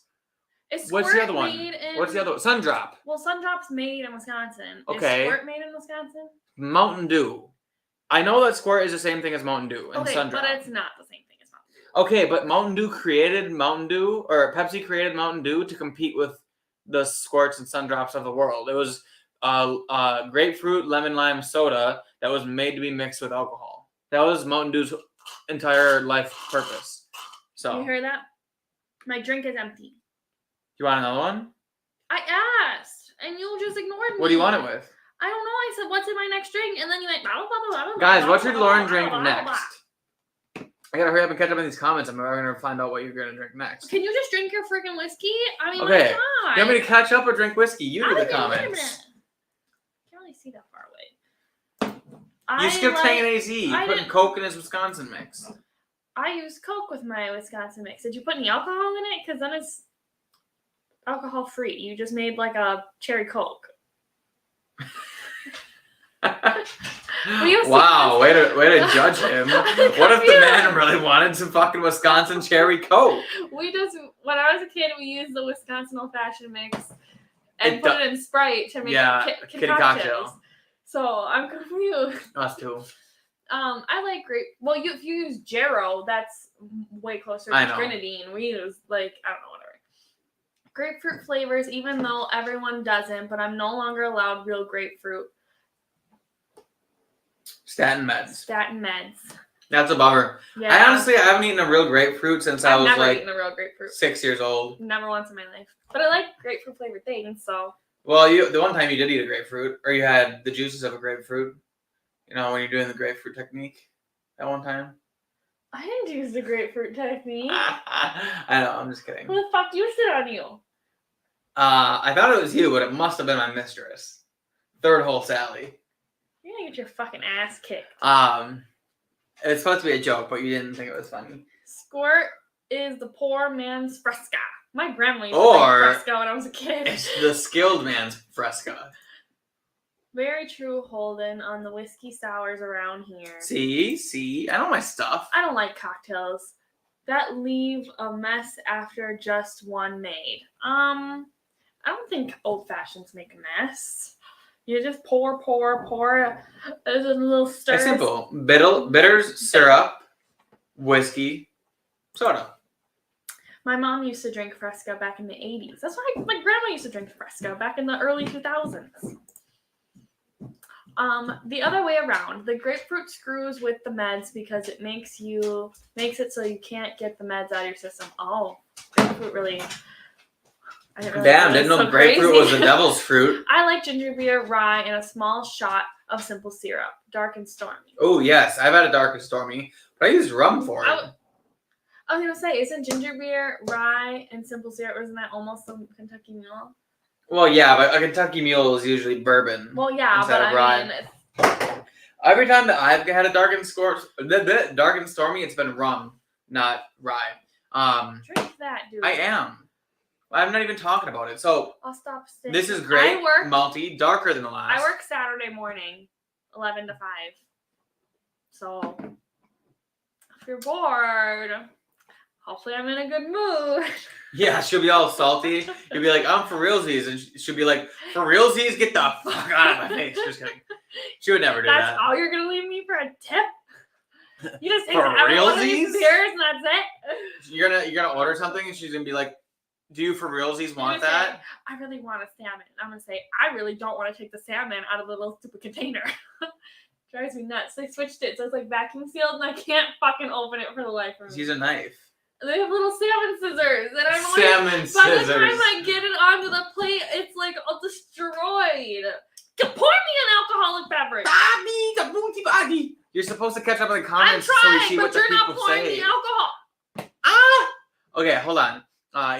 What's the other one? Sundrop. Well, Sundrop's made in Wisconsin. Okay. Is Squirt made in Wisconsin? Mountain Dew. I know that Squirt is the same thing as Mountain Dew and Sundrop. But it's not the same thing as Mountain Dew. Okay, but Mountain Dew created Mountain Dew, or Pepsi created Mountain Dew to compete with the Squirts and Sundrops of the world. It was grapefruit lemon lime soda that was made to be mixed with alcohol. That was Mountain Dew's entire life purpose. So you hear that? My drink is empty. You want another one? I asked, and you just ignored me. What do you want it with? I don't know. I said, what's in my next drink? And then you went, blah, blah, blah, blah, blah, guys, blah, what should blah, Lauren blah, drink blah, blah, next? Blah. I gotta hurry up and catch up in these comments. I'm gonna find out what you're gonna drink next. Can you just drink your freaking whiskey? I mean, okay. my God. You want me to catch up or drink whiskey? You do the comments. Wait a minute. I can't really see that far away. You skipped hanging AZ. You putting Coke in his Wisconsin mix. I used Coke with my Wisconsin mix. Did you put any alcohol in it? Because then it's alcohol free. You just made like a cherry Coke. Wow, way to judge him. What if the man really wanted some fucking Wisconsin cherry Coke? When I was a kid, we used the Wisconsin old fashioned mix and put it in Sprite to make kitty cocktails. So I'm confused. Us too. I like if you use Jarrow, that's way closer to grenadine. We use I don't know, whatever. Grapefruit flavors, even though everyone doesn't, but I'm no longer allowed real grapefruit. Statin meds. That's a bummer. Yeah. I haven't eaten a real grapefruit since I was never eaten a real grapefruit. 6 years old. Never once in my life. But I like grapefruit flavored things, so. Well, the one time you did eat a grapefruit, or you had the juices of a grapefruit. You know, when you're doing the grapefruit technique that one time. I didn't use the grapefruit technique. I know, I'm just kidding. Who the fuck used it on you? I thought it was you, but it must have been my mistress. Third hole Sally. You're gonna get your fucking ass kicked. It's supposed to be a joke, but you didn't think it was funny. Squirt is the poor man's Fresca. My grandma used to drink Fresca when I was a kid. It's the skilled man's Fresca. Very true, Holden, on the whiskey sours around here. See? I know my stuff. I don't like cocktails that leave a mess after just one made. I don't think old fashions make a mess. You just pour. There's a little stir. It's simple. Bitters, syrup, whiskey, soda. My mom used to drink Fresca back in the 80s. That's why my grandma used to drink Fresca back in the early 2000s. The other way around, the grapefruit screws with the meds because it makes it so you can't get the meds out of your system. Oh, grapefruit really. Damn, didn't know grapefruit was the devil's fruit. I like ginger beer, rye, and a small shot of simple syrup, dark and stormy. Oh yes, I've had a dark and stormy, but I used rum for it. I was gonna say, isn't ginger beer, rye, and simple syrup? Isn't that almost some Kentucky Mule? Well, yeah, but a Kentucky Mule is usually bourbon. Well, yeah, but I mean, every time that I've had a dark and stormy, it's been rum, not rye. Drink that, dude. I am. I'm not even talking about it. So I'll stop saying. This is great. Malty, darker than the last. I work Saturday morning, 11 to 5. So if you're bored, hopefully I'm in a good mood. Yeah, she'll be all salty. You'll be like, I'm for realsies. And she'll be like, for realsies? Get the fuck out of my face. Just kidding. She would never do that. That's all you're going to leave me for a tip? You just For order realsies? these beers and that's it. You're gonna order something and she's gonna be like, "Do you for realsies want that?" I really want a salmon. I'm gonna say I really don't want to take the salmon out of the little stupid container. Drives me nuts. They switched it so it's like vacuum sealed and I can't fucking open it for the life of me. Use a knife. They have little salmon scissors, and I'm like, Salmon by the scissors. time I get it onto the plate, it's like all destroyed. Pour me an alcoholic beverage. You're supposed to catch up in the I'm comments so we trying, see but what the you're not people pouring say. the alcohol. Ah! Okay, hold on.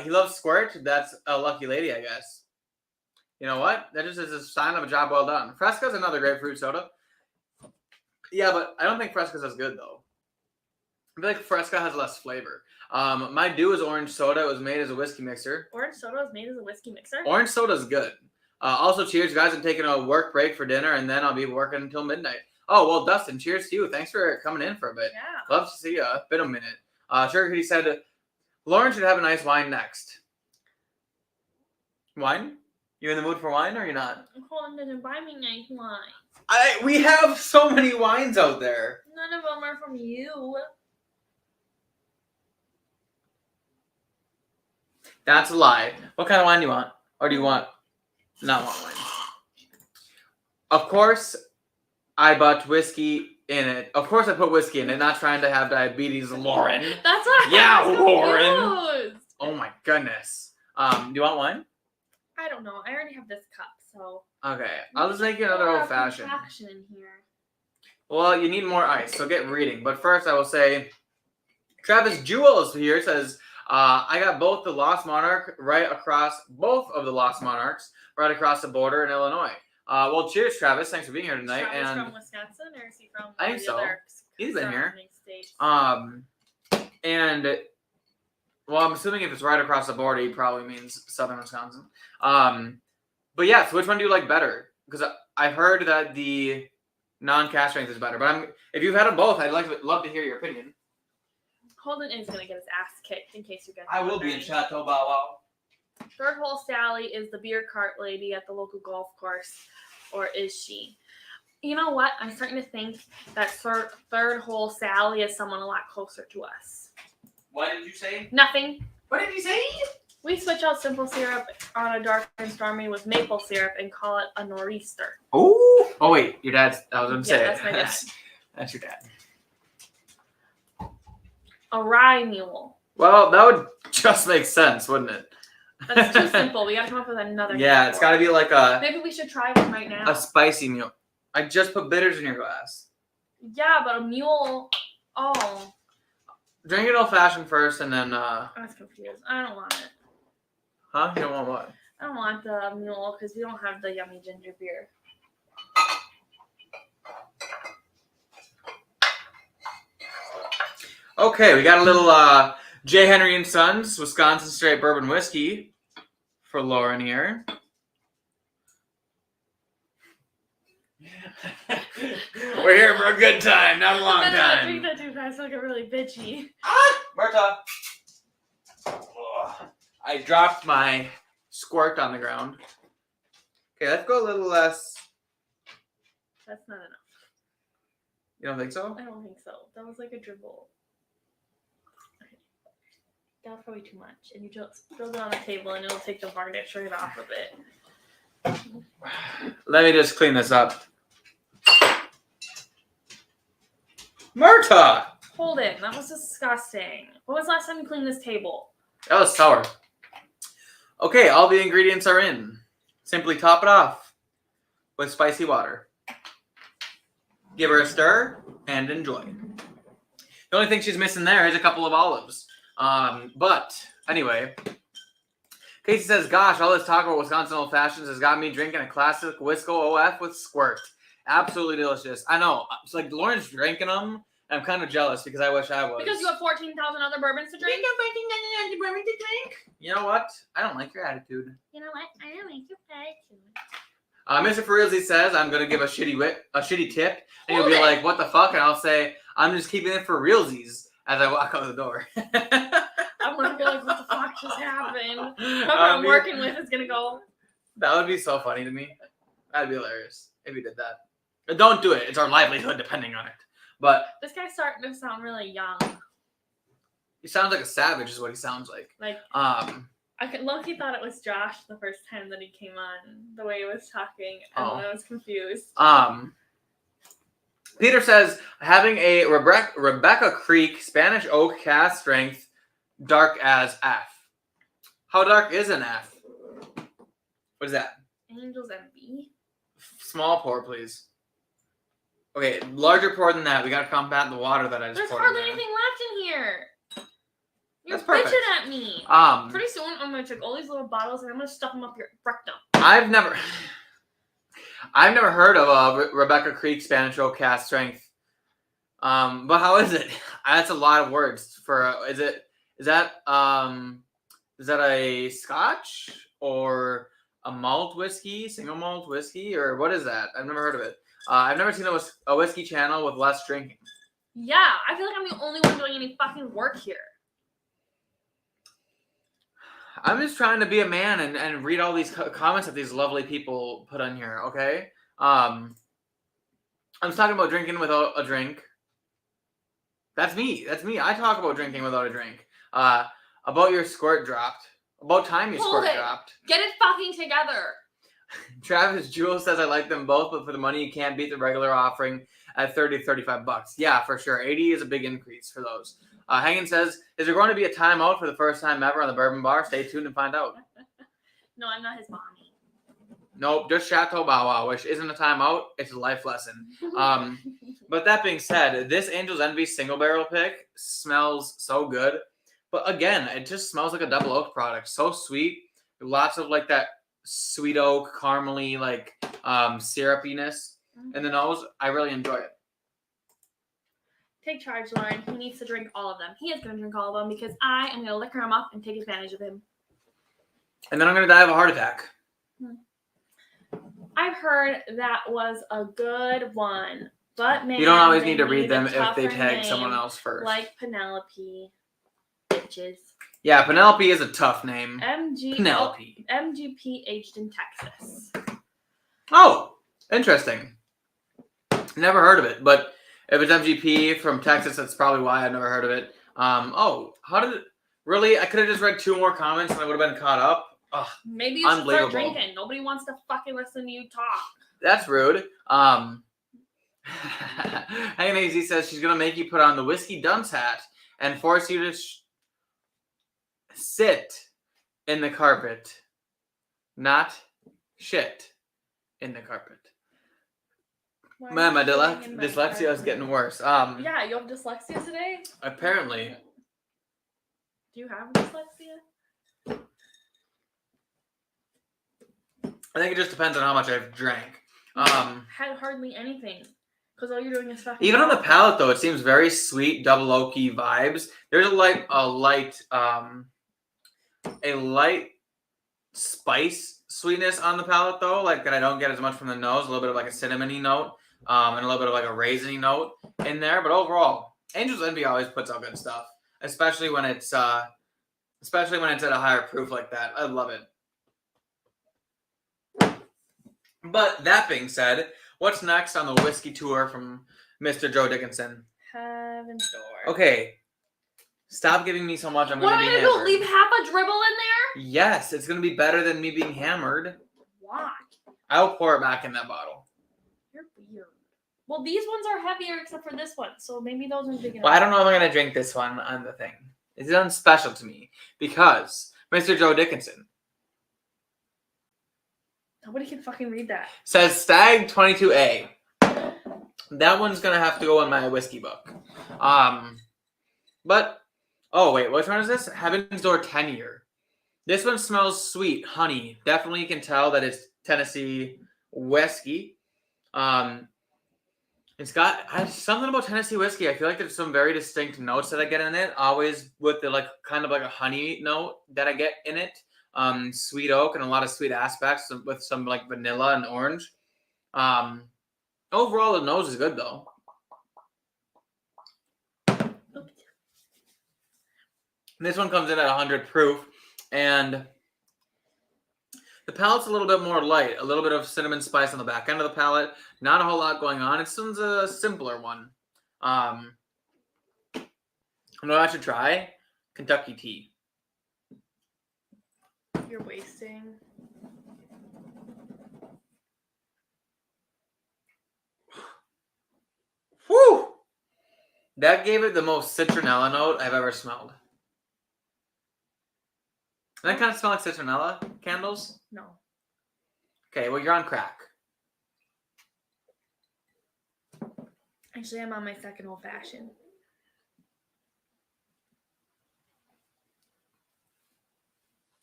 He loves squirt. That's a lucky lady, I guess. You know what? That just is a sign of a job well done. Fresca's another grapefruit soda. Yeah, but I don't think Fresca's as good, though. I feel like Fresca has less flavor. My Dew is orange soda. It was made as a whiskey mixer. Orange soda is made as a whiskey mixer? Orange soda is good. Also, cheers, guys. I'm taking a work break for dinner, and then I'll be working until midnight. Oh, well, Dustin, cheers to you. Thanks for coming in for a bit. Yeah. Love to see you. Been a minute. Sugar Kitty said, Lauren should have a nice wine next. Wine? You in the mood for wine, or you not? Colin didn't buy me nice wine. We have so many wines out there. None of them are from you. That's a lie. What kind of wine do you want? Or do you not want wine? Of course, I bought whiskey in it. Of course I put whiskey in it, not trying to have diabetes, Lauren. That's what Yeah, I was Lauren. confused. Oh my goodness. Do you want wine? I don't know. I already have this cup, so. Okay, I'll just make you another old fashioned. In here. Well, you need more ice, so get reading. But first, I will say, Travis Jewell is here. Says, I got both the Lost Monarch both of the Lost Monarchs right across the border in Illinois. Well, cheers, Travis. Thanks for being here tonight. Travis and from Wisconsin, or is he from I think the so. other He's been here. States? And well, I'm assuming if it's right across the border, he probably means southern Wisconsin. But yeah, so which one do you like better? Because I've heard that the non-cash strength is better. But if you've had them both, I'd love to hear your opinion. Holden is going to get his ass kicked, in case you guys I will be in Chateau Bow Wow. Third Hole Sally is the beer cart lady at the local golf course, or is she? You know what? I'm starting to think that Third Hole Sally is someone a lot closer to us. What did you say? Nothing. What did you say? We switch out simple syrup on a dark and stormy with maple syrup and call it a nor'easter. Ooh. Oh, wait. Your dad's... I was going to say that's my dad. That's your dad. A rye mule. Well, that would just make sense, wouldn't it? That's too simple. We gotta come up with another. Yeah, it's gotta be like a... Maybe we should try one right now. A spicy mule. I just put bitters in your glass. Yeah, but a mule... Oh. Drink it old-fashioned first, and then... I was confused. I don't want it. Huh? You don't want what? I don't want the mule, because we don't have the yummy ginger beer. Okay, we got a little J. Henry and Sons Wisconsin Straight Bourbon Whiskey for Lauren here. We're here for a good time, not a long I time. drink that too fast, I get really bitchy. Marta! I dropped my squirt on the ground. Okay, let's go a little less. That's not enough. You don't think so? I don't think so. That was like a dribble. Okay. That was probably too much. And you just throw it on the table and it'll take the varnish right off of it. Let me just clean this up. Marta! Hold it. That was disgusting. When was the last time you cleaned this table? That was sour. Okay, all the ingredients are in. Simply top it off with spicy water. Give her a stir and enjoy. The only thing she's missing there is a couple of olives. But anyway, Casey says, gosh, all this talk about Wisconsin old fashions has got me drinking a classic Wisco OF with squirt. Absolutely delicious. I know. It's like Lauren's drinking them. I'm kind of jealous because I wish I was. Because you have 14,000 other bourbons to drink? You know what? I don't like your attitude. You know what? I don't like your attitude. Mr. Ferilzi says I'm gonna give a shitty tip, and Hold he'll be it. like, "What the fuck?" And I'll say, "I'm just keeping it for realsies." As I walk out the door. I'm gonna be like, "What the fuck just happened?" Whoever I'm working with is gonna go. That would be so funny to me. That'd be hilarious if you did that. But don't do it. It's our livelihood depending on it. But This guy's starting to sound really young. he sounds like a savage, is what he sounds like. Like, Um, I low-key thought it was Josh the first time that he came on, the way he was talking, and I was confused. Peter says having a Rebecca Creek Spanish oak cast strength, dark as F. How dark is an F? What is that? Angel's Envy. Small pour, please. Okay, larger pour than that. We gotta combat the water that I just There's poured. hardly anything left in here. You're That's perfect. bitching at me. Pretty soon, I'm gonna take all these little bottles and I'm gonna stuff them up your rectum. I've never heard of a Rebecca Creek Spanish oak cast strength. But how is it? That's a lot of words for. Is that a Scotch or a malt whiskey, single malt whiskey, or what is that? I've never heard of it. I've never seen a whiskey channel with less drinking. Yeah, I feel like I'm the only one doing any fucking work here. I'm just trying to be a man and read all these comments that these lovely people put on here, okay? I'm talking about drinking without a drink. That's me. I talk about drinking without a drink. About your squirt dropped. About time your squirt dropped. Get it fucking together. Travis Jewell says I like them both, but for the money you can't beat the regular offering at $30 to $35. Yeah, for sure. 80 is a big increase for those. Hagen says, is there going to be a timeout for the first time ever on the Bourbon Bar? Stay tuned and find out. No, I'm not his mommy. Nope, just Chateau Bow Wow, which isn't a timeout. It's a life lesson. But that being said, this Angel's Envy single barrel pick smells so good. But again, it just smells like a double oak product. So sweet. Lots of like that sweet oak, caramely, like syrupiness in the nose. I really enjoy it. Take charge, Lauren. He needs to drink all of them. He is going to drink all of them because I am going to liquor him up and take advantage of him. And then I'm going to die of a heart attack. I've heard that was a good one. But man, you don't always need to read them if they tag someone else first. Like Penelope. Bitches. Yeah, Penelope is a tough name. Penelope. MGP aged in Texas. Oh, interesting. Never heard of it, but if it's MGP from Texas, that's probably why I've never heard of it. How did it... Really? I could have just read 2 more comments and I would have been caught up. Ugh, maybe you should start drinking. Nobody wants to fucking listen to you talk. That's rude. Hey, AZ says she's going to make you put on the whiskey dunce hat and force you to sit in the carpet, not shit in the carpet. Man, my dyslexia is getting worse. Yeah, you have dyslexia today? Apparently. Do you have dyslexia? I think it just depends on how much I've drank. Had hardly anything. Because all you're doing is fucking... Even on the palate, though, it seems very sweet, double oaky vibes. There's a light spice sweetness on the palate, though, like that I don't get as much from the nose. A little bit of like a cinnamony note, and a little bit of like a raisiny note in there. But overall, Angel's Envy always puts out good stuff, especially when it's at a higher proof like that. I love it. But that being said, what's next on the whiskey tour from Mr. Joe Dickinson? Heaven's Door. Okay. Stop giving me so much. I'm going to be hammered. What am I going to do? Leave half a dribble in there? Yes, it's going to be better than me being hammered. Why? I'll pour it back in that bottle. You're weird. Well, these ones are heavier except for this one, so maybe those are big enough. Well, I don't know if I'm going to drink this one on the thing. It's done special to me because Mr. Joe Dickinson nobody can fucking read that. Says Stag 22A. That one's going to have to go in my whiskey book. But, oh wait, which one is this? Heaven's Door 10 year. This one smells sweet, honey. Definitely can tell that it's Tennessee whiskey. It's got something about Tennessee whiskey. I feel like there's some very distinct notes that I get in it. Always with the kind of like a honey note that I get in it. Sweet oak and a lot of sweet aspects with some like vanilla and orange. Overall, the nose is good though. This one comes in at 100 proof, and the palate's a little bit more light. A little bit of cinnamon spice on the back end of the palate. Not a whole lot going on. This one's a simpler one. You know what I should try? Kentucky tea. You're wasting. Whew! That gave it the most citronella note I've ever smelled. Does that kind of smell like citronella candles? No. Okay, well, you're on crack. Actually, I'm on my second old fashioned.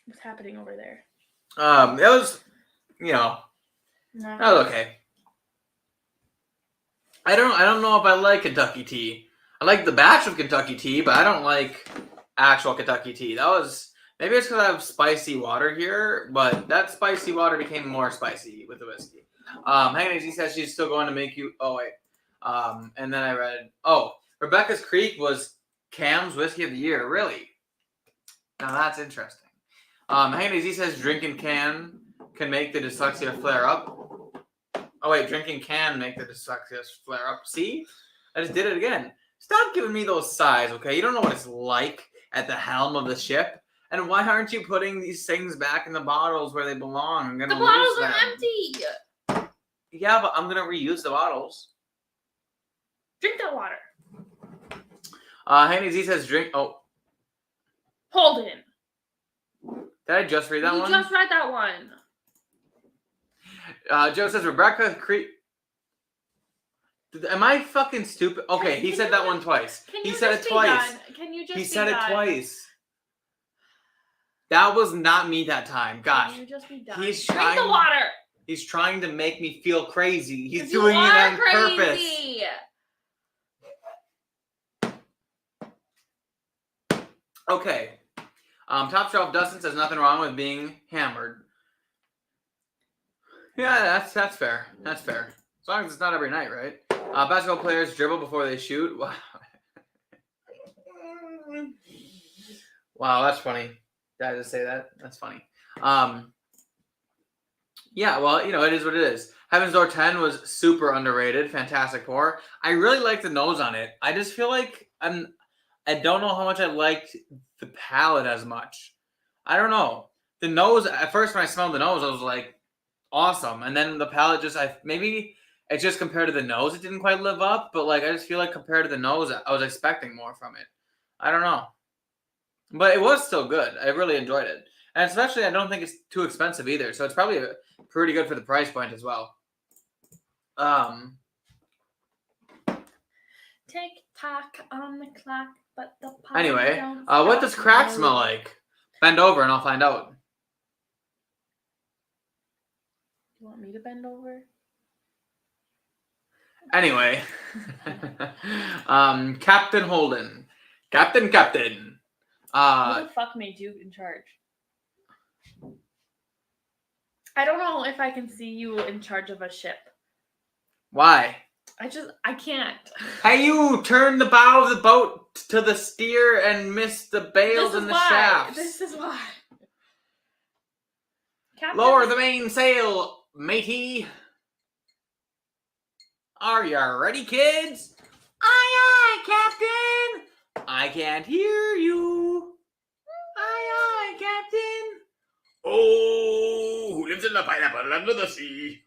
What's happening over there? It was, that was okay. I don't know if I like Kentucky tea. I like the batch of Kentucky tea, but I don't like actual Kentucky tea. Maybe it's because I have spicy water here, but that spicy water became more spicy with the whiskey. Hannah Z says she's still going to make you. Oh wait. And then I read. Oh, Rebecca's Creek was Cam's whiskey of the year. Really? Now that's interesting. Hannah Z says drinking can make the dyslexia flare up. Oh wait, drinking can make the dyslexia flare up. See? I just did it again. Stop giving me those sighs, okay? You don't know what it's like at the helm of the ship. And why aren't you putting these things back in the bottles where they belong? I'm gonna the bottles lose them. are empty. Yeah, but I'm gonna reuse the bottles. Drink that water. Haney Z says drink. Oh, Hold him. did I just read that one? You just read that one. Joe says Rebecca Creek. Am I fucking stupid? Okay, he said that one twice. He said it twice. Can you just He be said it done? twice. That was not me that time. Gosh. Can you just be done? He's Drink trying. the water. He's trying to make me feel crazy. He's 'Cause doing you it are on crazy. purpose. Okay. Top Shelf Dustin says nothing wrong with being hammered. Yeah, that's fair. That's fair. As long as it's not every night, right? Basketball players dribble before they shoot. Wow. Wow, that's funny. Did I just say that? That's funny. Yeah, well, it is what it is. Heaven's Door 10 was super underrated. Fantastic pour. I really like the nose on it. I just feel like I don't know how much I liked the palate as much. I don't know. The nose, at first when I smelled the nose, I was like, awesome. And then the palate maybe it's just compared to the nose, it didn't quite live up. But I just feel like compared to the nose, I was expecting more from it. I don't know. But it was still good. I really enjoyed it. And especially, I don't think it's too expensive either. So it's probably pretty good for the price point as well. Tick tock on the clock, but the Anyway, what does crack smell like? Bend over and I'll find out. You want me to bend over? Anyway, Captain Holden, Captain. Who the fuck made you in charge? I don't know if I can see you in charge of a ship. Why? I can't. Hey, you turn the bow of the boat to the steer and miss the bales and the shafts. This is why. Captain, Lower the main sail, matey. Are you ready, kids? Aye, aye, Captain. I can't hear you. Aye, aye, Captain. Oh, who lives in the pineapple under the sea?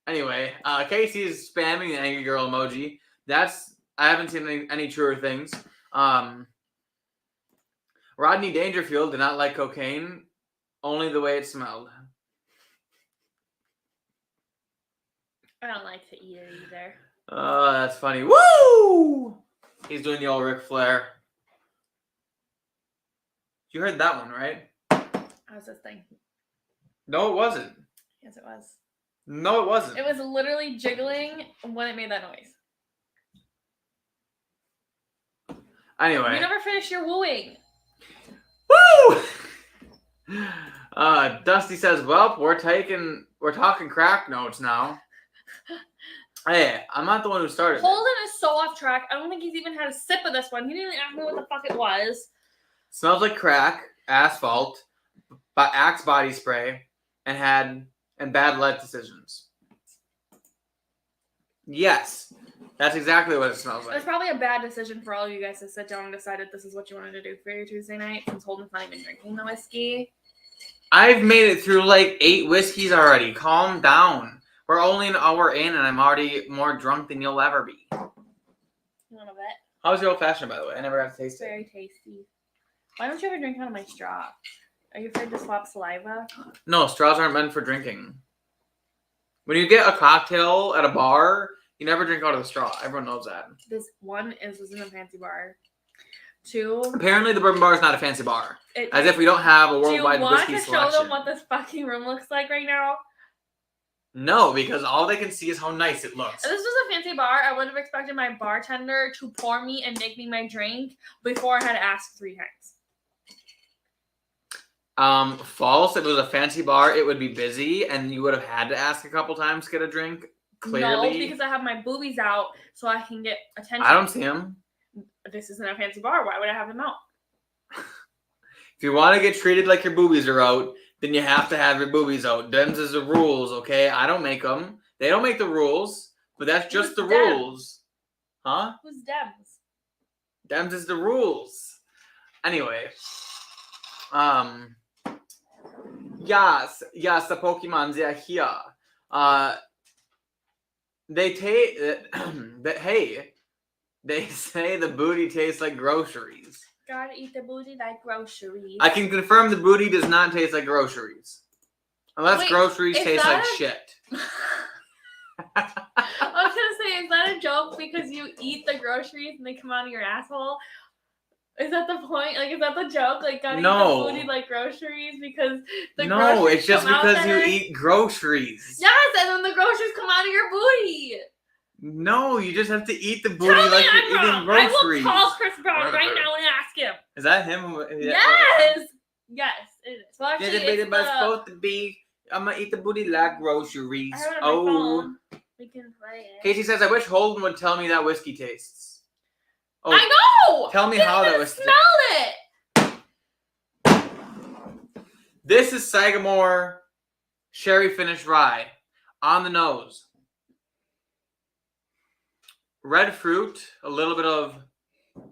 Anyway, Casey's spamming the angry girl emoji. I haven't seen any truer things. Rodney Dangerfield did not like cocaine, only the way it smelled. I don't like to eat it either. Oh, that's funny. Woo! He's doing the old Ric Flair. You heard that one, right? How's this thing? No, it wasn't. Yes, it was. No, it wasn't. It was literally jiggling when it made that noise. Anyway. You never finished your wooing. Woo! Dusty says, well, we're talking crack notes now. Hey, I'm not the one who started. Holden is so off track. I don't think he's even had a sip of this one. He didn't even ask me what the fuck it was. Smells like crack, asphalt, Axe body spray, and bad life decisions. Yes. That's exactly what it smells It was like. probably a bad decision for all of you guys to sit down and decide that this is what you wanted to do for your Tuesday night, since Holden's not even drinking the whiskey. I've made it through like 8 whiskeys already. Calm down. We're only an hour in and I'm already more drunk than you'll ever be. You want a bet? How's your old fashioned, by the way? I never got to taste It's it. very tasty. Why don't you ever drink out of my straw? Are you afraid to swap saliva? No, straws aren't meant for drinking. When you get a cocktail at a bar, you never drink out of the straw. Everyone knows that. This isn't a fancy bar. 2. Apparently, the Bourbon Bar is not a fancy bar. As if we don't have a worldwide whiskey Do you want to selection. show them what this fucking room looks like right now? No, because all they can see is how nice it looks. If this was a fancy bar, I would have expected my bartender to pour me and make me my drink before I had to ask 3 times. False. If it was a fancy bar, it would be busy, and you would have had to ask a couple times to get a drink. Clearly. No, because I have my boobies out so I can get attention. I don't see them. This isn't a fancy bar. Why would I have them out? If you want to get treated like your boobies are out, then you have to have your boobies out. Dems is the rules, okay? I don't make them. They don't make the rules, but that's just Who's the Dems? rules. Huh? Who's Dems? Dems is the rules. Anyway. Yes, the Pokemons are here. They say the booty tastes like groceries. Gotta eat the booty like groceries. I can confirm the booty does not taste like groceries. Unless Wait, groceries is taste that like a- shit. I was gonna say, is that a joke because you eat the groceries and they come out of your asshole? Is that the point? Like, is that the joke? Like, gotta No. eat the booty like groceries because the No, groceries it's just come out because you better? eat groceries. Yes, and then the groceries come out of your booty. No, you just have to eat the booty Tell like me you're I'm eating wrong. groceries. I will call Chris Brown right now and ask him. Is that him? Yes, it is. Well, actually, it's but it's the... supposed to be. I'm gonna eat the booty like groceries. I have it on my phone. We can play it. Casey says, "I wish Holden would tell me that whiskey tastes." Oh, I know. Tell me Didn't how that even whiskey smell it. This is Sagamore Sherry Finish Rye. On the nose. Red fruit, a little bit of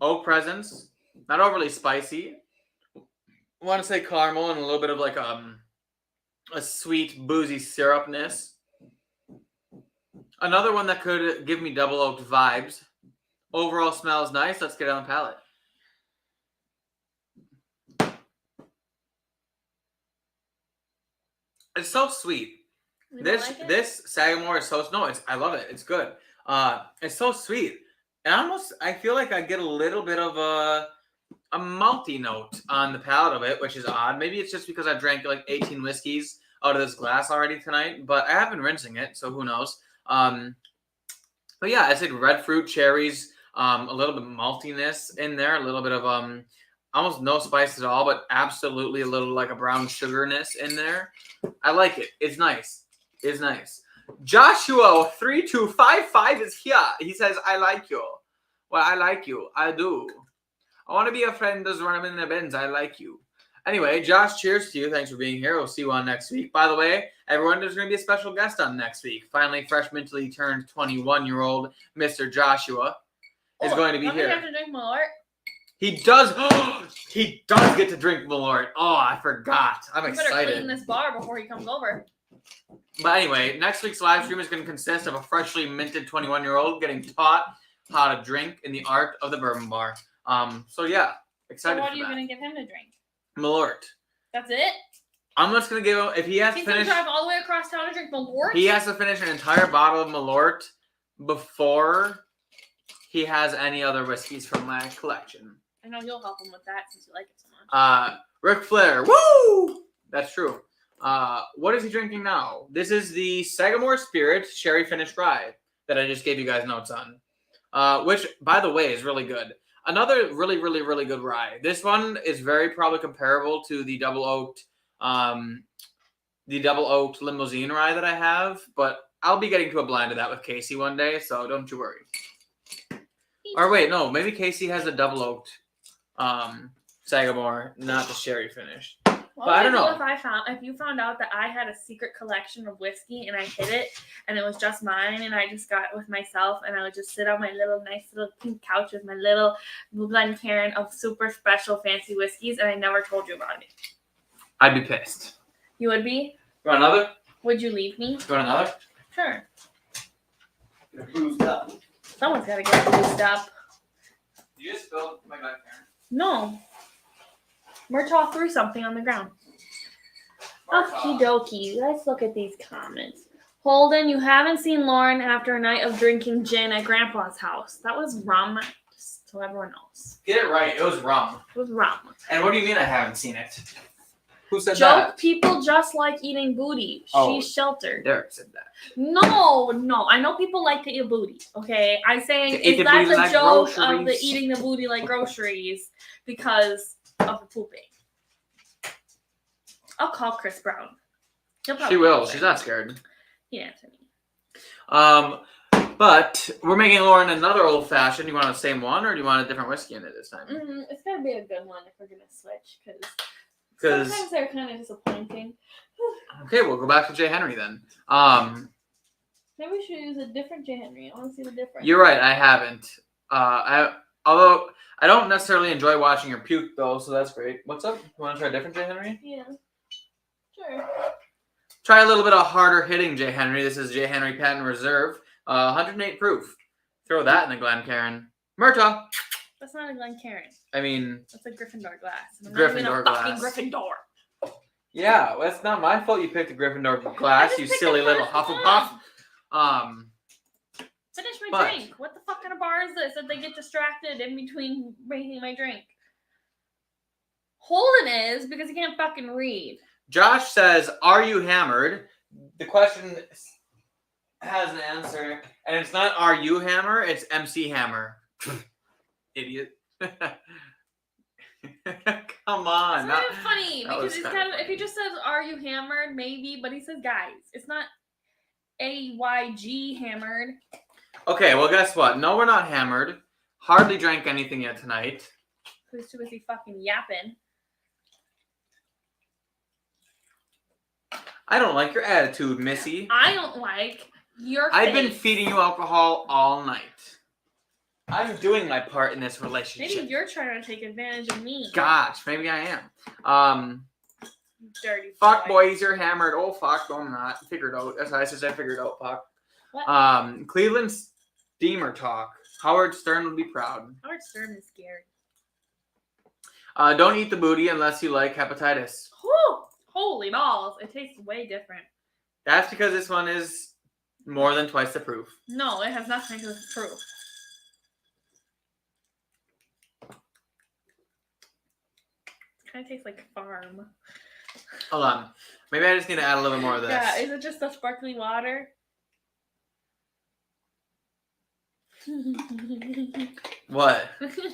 oak presence, not overly spicy. I want to say caramel and a little bit of like a sweet boozy syrupness. Another one that could give me double oaked vibes. Overall smells nice. Let's get it on the palate. It's so sweet. You don't like it? This Sagamore is so I love it. It's good. It's so sweet. And I feel like I get a little bit of a malty note on the palate of it, which is odd. Maybe it's just because I drank like 18 whiskeys out of this glass already tonight, but I have been rinsing it, so who knows. But yeah, I said red fruit, cherries, a little bit of maltiness in there, a little bit of almost no spice at all, but absolutely a little like a brown sugarness in there. I like it. It's nice. It's nice. Joshua 3255 is here. He says, "I like you." Well, I like you. I do. I want to be a friend that's running in the bins. I like you. Anyway, Josh, cheers to you. Thanks for being here. We'll see you on next week. By the way, everyone, there's going to be a special guest on next week. Finally, fresh mentally turned 21-year-old Mr. Joshua is going to be here. You have to drink Malort. He does. He does get to drink Malort. Oh, I forgot. I'm You better excited. clean this bar before he comes over. But anyway, next week's live stream is going to consist of a freshly minted 21-year-old getting taught how to drink in the art of the bourbon bar. So yeah, excited So what for are you that. going to give him to drink? Malort. That's it? I'm just going to give him, if he has to He's going to finish, drive all the way across town to drink Malort? he has to finish an entire bottle of Malort before he has any other whiskeys from my collection. I know you'll help him with that since you like it so much. Ric Flair. Woo! That's true. What is he drinking now? This is the Sagamore Spirit Sherry Finished Rye that I just gave you guys notes on. Which, by the way, is really good. Another really, really, really good rye. This one is very probably comparable to the double oaked limousine rye that I have, but I'll be getting to a blend of that with Casey one day, so don't you worry. Or wait, no, maybe Casey has a double oaked Sagamore, not the sherry finish. What But I don't would know. do if you found out that I had a secret collection of whiskey and I hid it and it was just mine and I just got it with myself and I would just sit on my nice little pink couch with my little Glencairn of super special fancy whiskeys and I never told you about it. I'd be pissed. You would be? You want another? Would you leave me? You want another? Sure. Get bruised up. Someone's got to get bruised up. You just spilled my Glencairn. No. Murtaugh threw something on the ground. Okie dokie. Let's look at these comments. Holden, you haven't seen Lauren after a night of drinking gin at Grandpa's house. That was rum, just so everyone knows. Get it right. It was rum. It was rum. And what do you mean I haven't seen it? Who said Joke, that? people just like eating booty. Oh. She's sheltered. Derek said that. No. I know people like to eat booty, okay? I'm saying To eat the that's booty a like joke of the groceries. eating the booty like groceries because of the pooping. I'll call Chris Brown. He'll probably She will. answer. She's not scared. He answered me. But we're making Lauren another old fashioned. You want the same one, or do you want a different whiskey in it this time? It's gotta be a good one if we're gonna switch, Because sometimes they're kind of disappointing. okay, we'll go back to J. Henry then. Maybe we should use a different J. Henry. I want to see the difference. You're right. I haven't. Although I don't necessarily enjoy watching her puke though, so that's great. What's up? You want to try a different J. Henry? Yeah. Sure. Try a little bit of harder hitting J. Henry. This is J. Henry Patent Reserve, 108 proof. Throw that in the Glencairn. Murtaugh. That's not a Glencairn. I mean, That's a Gryffindor glass. And I'm Gryffindor not even a glass. fucking Gryffindor. yeah, well, it's not my fault you picked a Gryffindor glass, just you picked silly the little first Hufflepuff. Finish my But- drink. What the fuck kind of bar is this that they get distracted in between making my drink? Holden is because he can't fucking read. Josh says, "Are you hammered?" The question has an answer, and it's not "Are you hammer?" It's MC Hammer. Idiot. Come on. It's not even funny that was because it's kinda kind of if funny. he just says "Are you hammered?" maybe, but he says "guys." It's not AYG hammered. Okay, well, guess what? No, we're not hammered. Hardly drank anything yet tonight. Who's too busy fucking yapping? I don't like your attitude, Missy. I don't like your I've been face. feeding you alcohol all night. I'm doing my part in this relationship. Maybe you're trying to take advantage of me. Gosh, maybe I am. Dirty Fuck, boys, you're hammered. Oh, fuck, no, I'm not. Figured out. That's what I said. Figured out. Fuck. What? Cleveland Steamer talk. Howard Stern would be proud. Howard Stern is scared. Don't eat the booty unless you like hepatitis. Whew! Holy balls! It tastes way different. That's because this one is more than twice the proof. No, it has nothing to do with proof. It kind of tastes like farm. Hold on. Maybe I just need to add a little bit more of this. Yeah, is it just the sparkly water? What?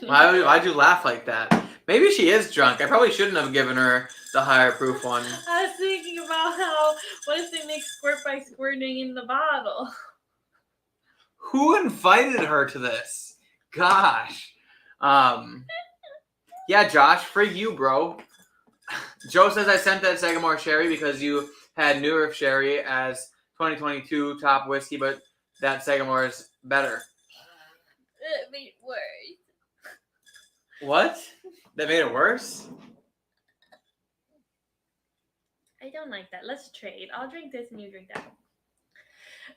Why'd you laugh like that? Maybe she is drunk. I probably shouldn't have given her the higher proof one. I was thinking about how, what if they make squirt by squirting in the bottle? Who invited her to this? Gosh. Yeah, Josh, for you, bro. Joe says I sent that Sagamore Sherry because you had New York Sherry as 2022 top whiskey, but that Sagamore is better. It made it worse. What? That made it worse? I don't like that. Let's trade. I'll drink this and you drink that.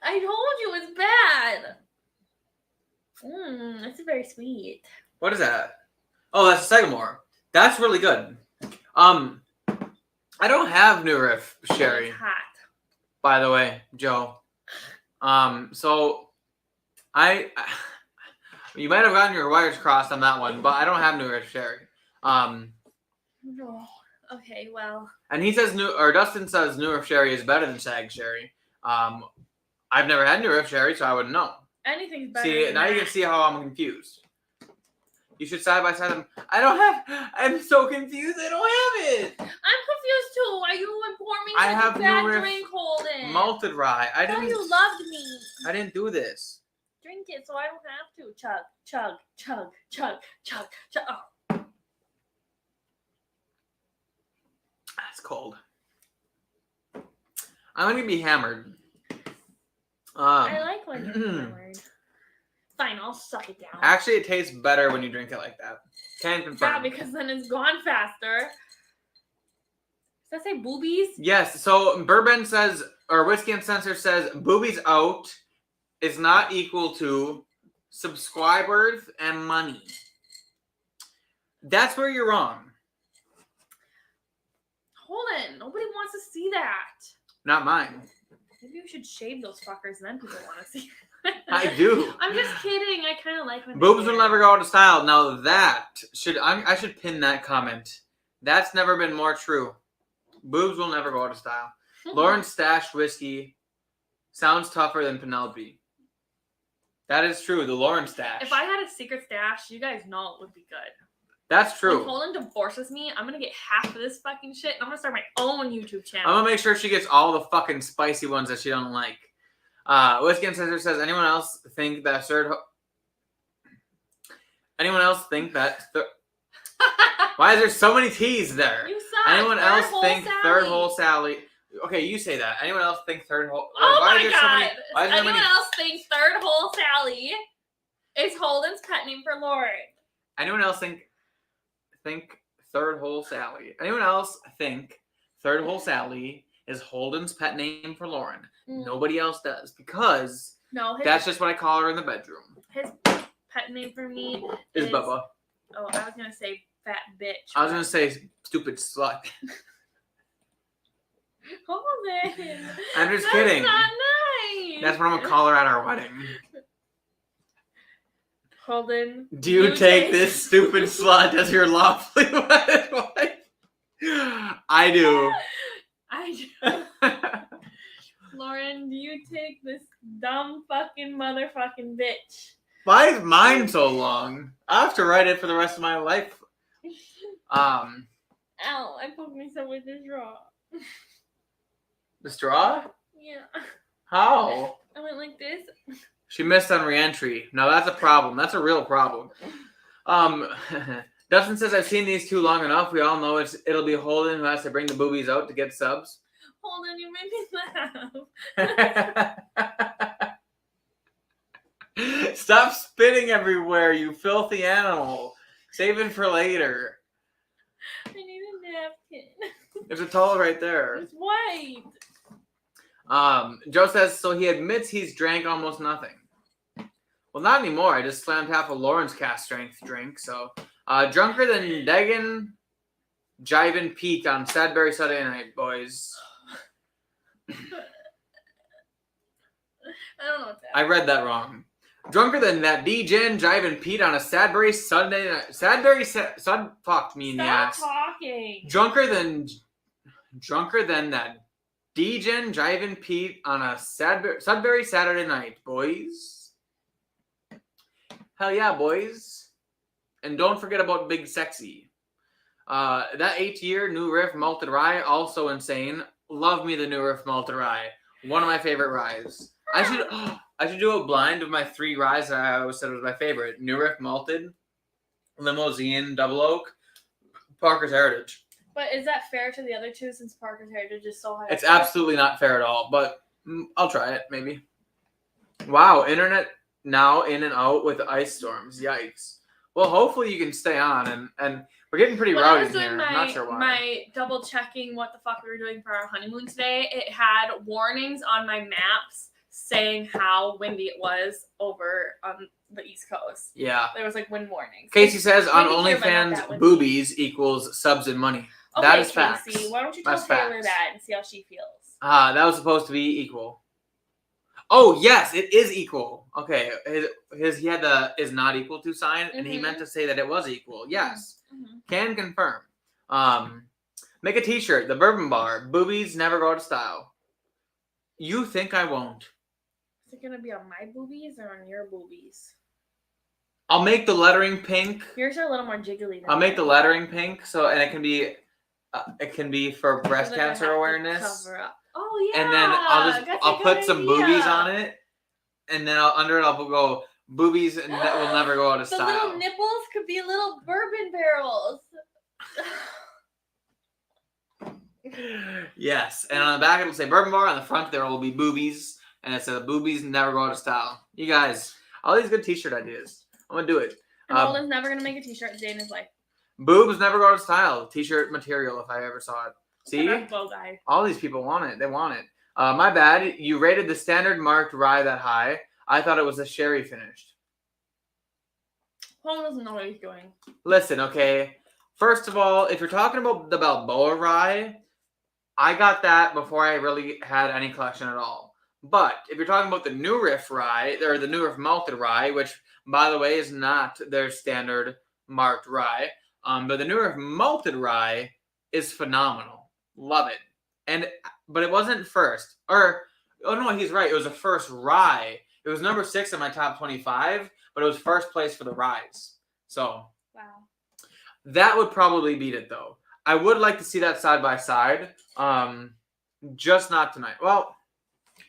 I told you it's bad. It's very sweet. What is that? Oh, that's a Sagamore. That's really good. I don't have New Riff Sherry, It's hot. by the way, Joe. So you might have gotten your wires crossed on that one, but I don't have New Riff Sherry. No. Okay, well. And he says Dustin says New Riff Sherry is better than Sag Sherry. I've never had New Riff Sherry, so I wouldn't know. Anything's better. See, than now you that. can see how I'm confused. You should side by side them. I'm so confused. I don't have it. I'm confused too. Why you would pour me I such have a bad New Riff drink, Holden? Malted rye. I thought didn't. you loved me. I didn't do this. Drink it so I don't have to. Chug, chug, chug, chug, chug, chug. Oh. That's cold. I'm gonna be hammered. I like when you're hammered. Fine, I'll suck it down. Actually, it tastes better when you drink it like that. Can confirm. Yeah, because then it's gone faster. Does that say boobies? Yes. So Bourbon says, or Whiskey and Censor says, boobies out is not equal to subscribers and money. That's where you're wrong. Hold on. Nobody wants to see that. Not mine. Maybe we should shave those fuckers and then people want to see. I do. I'm just kidding. I kind of like when Boobs will never go out of style. Now that I should pin that comment. That's never been more true. Boobs will never go out of style. Lauren's stashed whiskey sounds tougher than Penelope. That is true. The Lauren stash. If I had a secret stash, you guys know it would be good. That's true. When Colin divorces me, I'm gonna get half of this fucking shit, and I'm gonna start my own YouTube channel. I'm gonna make sure she gets all the fucking spicy ones that she don't like. Whiskey and Scissors says, anyone else think that why is there so many T's there? You saw anyone third else hole think Sally. third hole Sally? Okay, you say that. Anyone else think third hole? Oh why my is there god! So many, why is there Anyone many, else think third hole Sally is Holden's pet name for Lauren? Anyone else think third hole Sally? Anyone else think third hole Sally is Holden's pet name for Lauren? Nobody else does, because that's just what I call her in the bedroom. His pet name for me is Bubba. Oh, I was gonna say fat bitch. I was gonna say stupid slut. Holden. I'm just kidding. That's not nice. That's what I'm gonna call her at our wedding. Holden. Do you take this stupid slut as your lawfully wedded wife? I do. I do. Lauren, do you take this dumb fucking motherfucking bitch? Why is mine so long? I have to write it for the rest of my life. Ow, I poked myself with the straw. The straw? Yeah. How? I went like this. She missed on re-entry. Now that's a problem. That's a real problem. Dustin says, I've seen these two long enough. We all know it'll be Holden who has to bring the boobies out to get subs. Holden, you made me laugh. Stop spitting everywhere, you filthy animal. Save it for later. I need a napkin. There's a towel right there. It's white. Joe says, so he admits he's drank almost nothing. Well, not anymore. I just slammed half a Lauren's cast strength drink. So, drunker than Degan, Jivin Pete on Sadberry Saturday night, boys. I don't know what that is. I read that wrong. Drunker than that D-Gen, Jivin Pete on a Sadberry Sunday night. Sun fucked me in the ass. Stop talking. Drunker than that D-Gen, Jivin Pete on a Sudbury Saturday night, boys. Hell yeah, boys. And don't forget about Big Sexy. That 8-year New Riff Malted Rye, also insane. Love me the New Riff Malted Rye. One of my favorite ryes. I should do a blind of my 3 ryes that I always said was my favorite. New Riff Malted, Limousine, Double Oak, Parker's Heritage. But is that fair to the other two since Parker's Heritage is so high? It's absolutely not fair at all, but I'll try it, maybe. Wow, internet now in and out with ice storms. Yikes. Well, hopefully you can stay on, and we're getting pretty rowdy here. I'm not sure why. My double checking what the fuck we were doing for our honeymoon today, it had warnings on my maps saying how windy it was over on the East Coast. Yeah. There was like wind warnings. Casey says on windy here, but not OnlyFans, that windy. boobies equals subs and money. Okay, that is Casey, facts. why don't you tell That's Taylor facts. that and see how she feels? That was supposed to be equal. Oh, yes, it is equal. Okay, he had the is not equal to sign, and he meant to say that it was equal. Yes. Mm-hmm. Can confirm. Make a t-shirt, the Bourbon Bar. Boobies never go out of style. You think I won't. Is it going to be on my boobies or on your boobies? I'll make the lettering pink. Yours are a little more jiggly than I'll make the mine. lettering pink, and it can be for breast So that I cancer have to awareness. cover up. Oh yeah. And then I'll put some boobies on it, and then under it I'll go boobies and that will never go out of The style. little nipples could be little bourbon barrels. Yes, and on the back it'll say Bourbon Bar. On the front there will be boobies, and it says boobies never go out of style. You guys, all these good T-shirt ideas. I'm gonna do it. And Nolan's never gonna make a T-shirt a day in his life. Boobs never go out of style. T-shirt material if I ever saw it. See, Guy. all these people want it. They want it. My bad. You rated the standard marked rye that high. I thought it was a sherry finished. Paul doesn't know what he's doing. Listen, okay. First of all, if you're talking about the Balboa rye, I got that before I really had any collection at all. But if you're talking about the New Riff rye, or the New Riff malted rye, which, by the way, is not their standard marked rye, but the New Riff malted rye is phenomenal. Love it. But it wasn't first. Oh no, he's right. It was the first rye. It was number 6 in my top 25, but it was first place for the ryes. So wow, that would probably beat it though. I would like to see that side by side. Just not tonight. Well,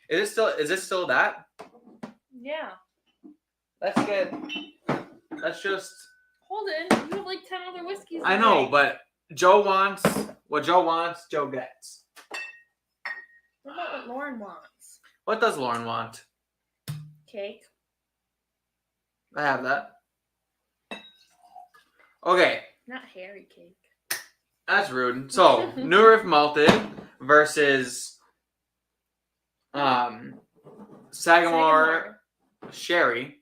is this still that? Yeah. Let's just hold it. You have like 10 other whiskeys. I know, but Joe wants what Joe wants, Joe gets. What about what Lauren wants? What does Lauren want? Cake. I have that. Okay. Not hairy cake. That's rude. So, New Riff malted versus Sagamore sherry.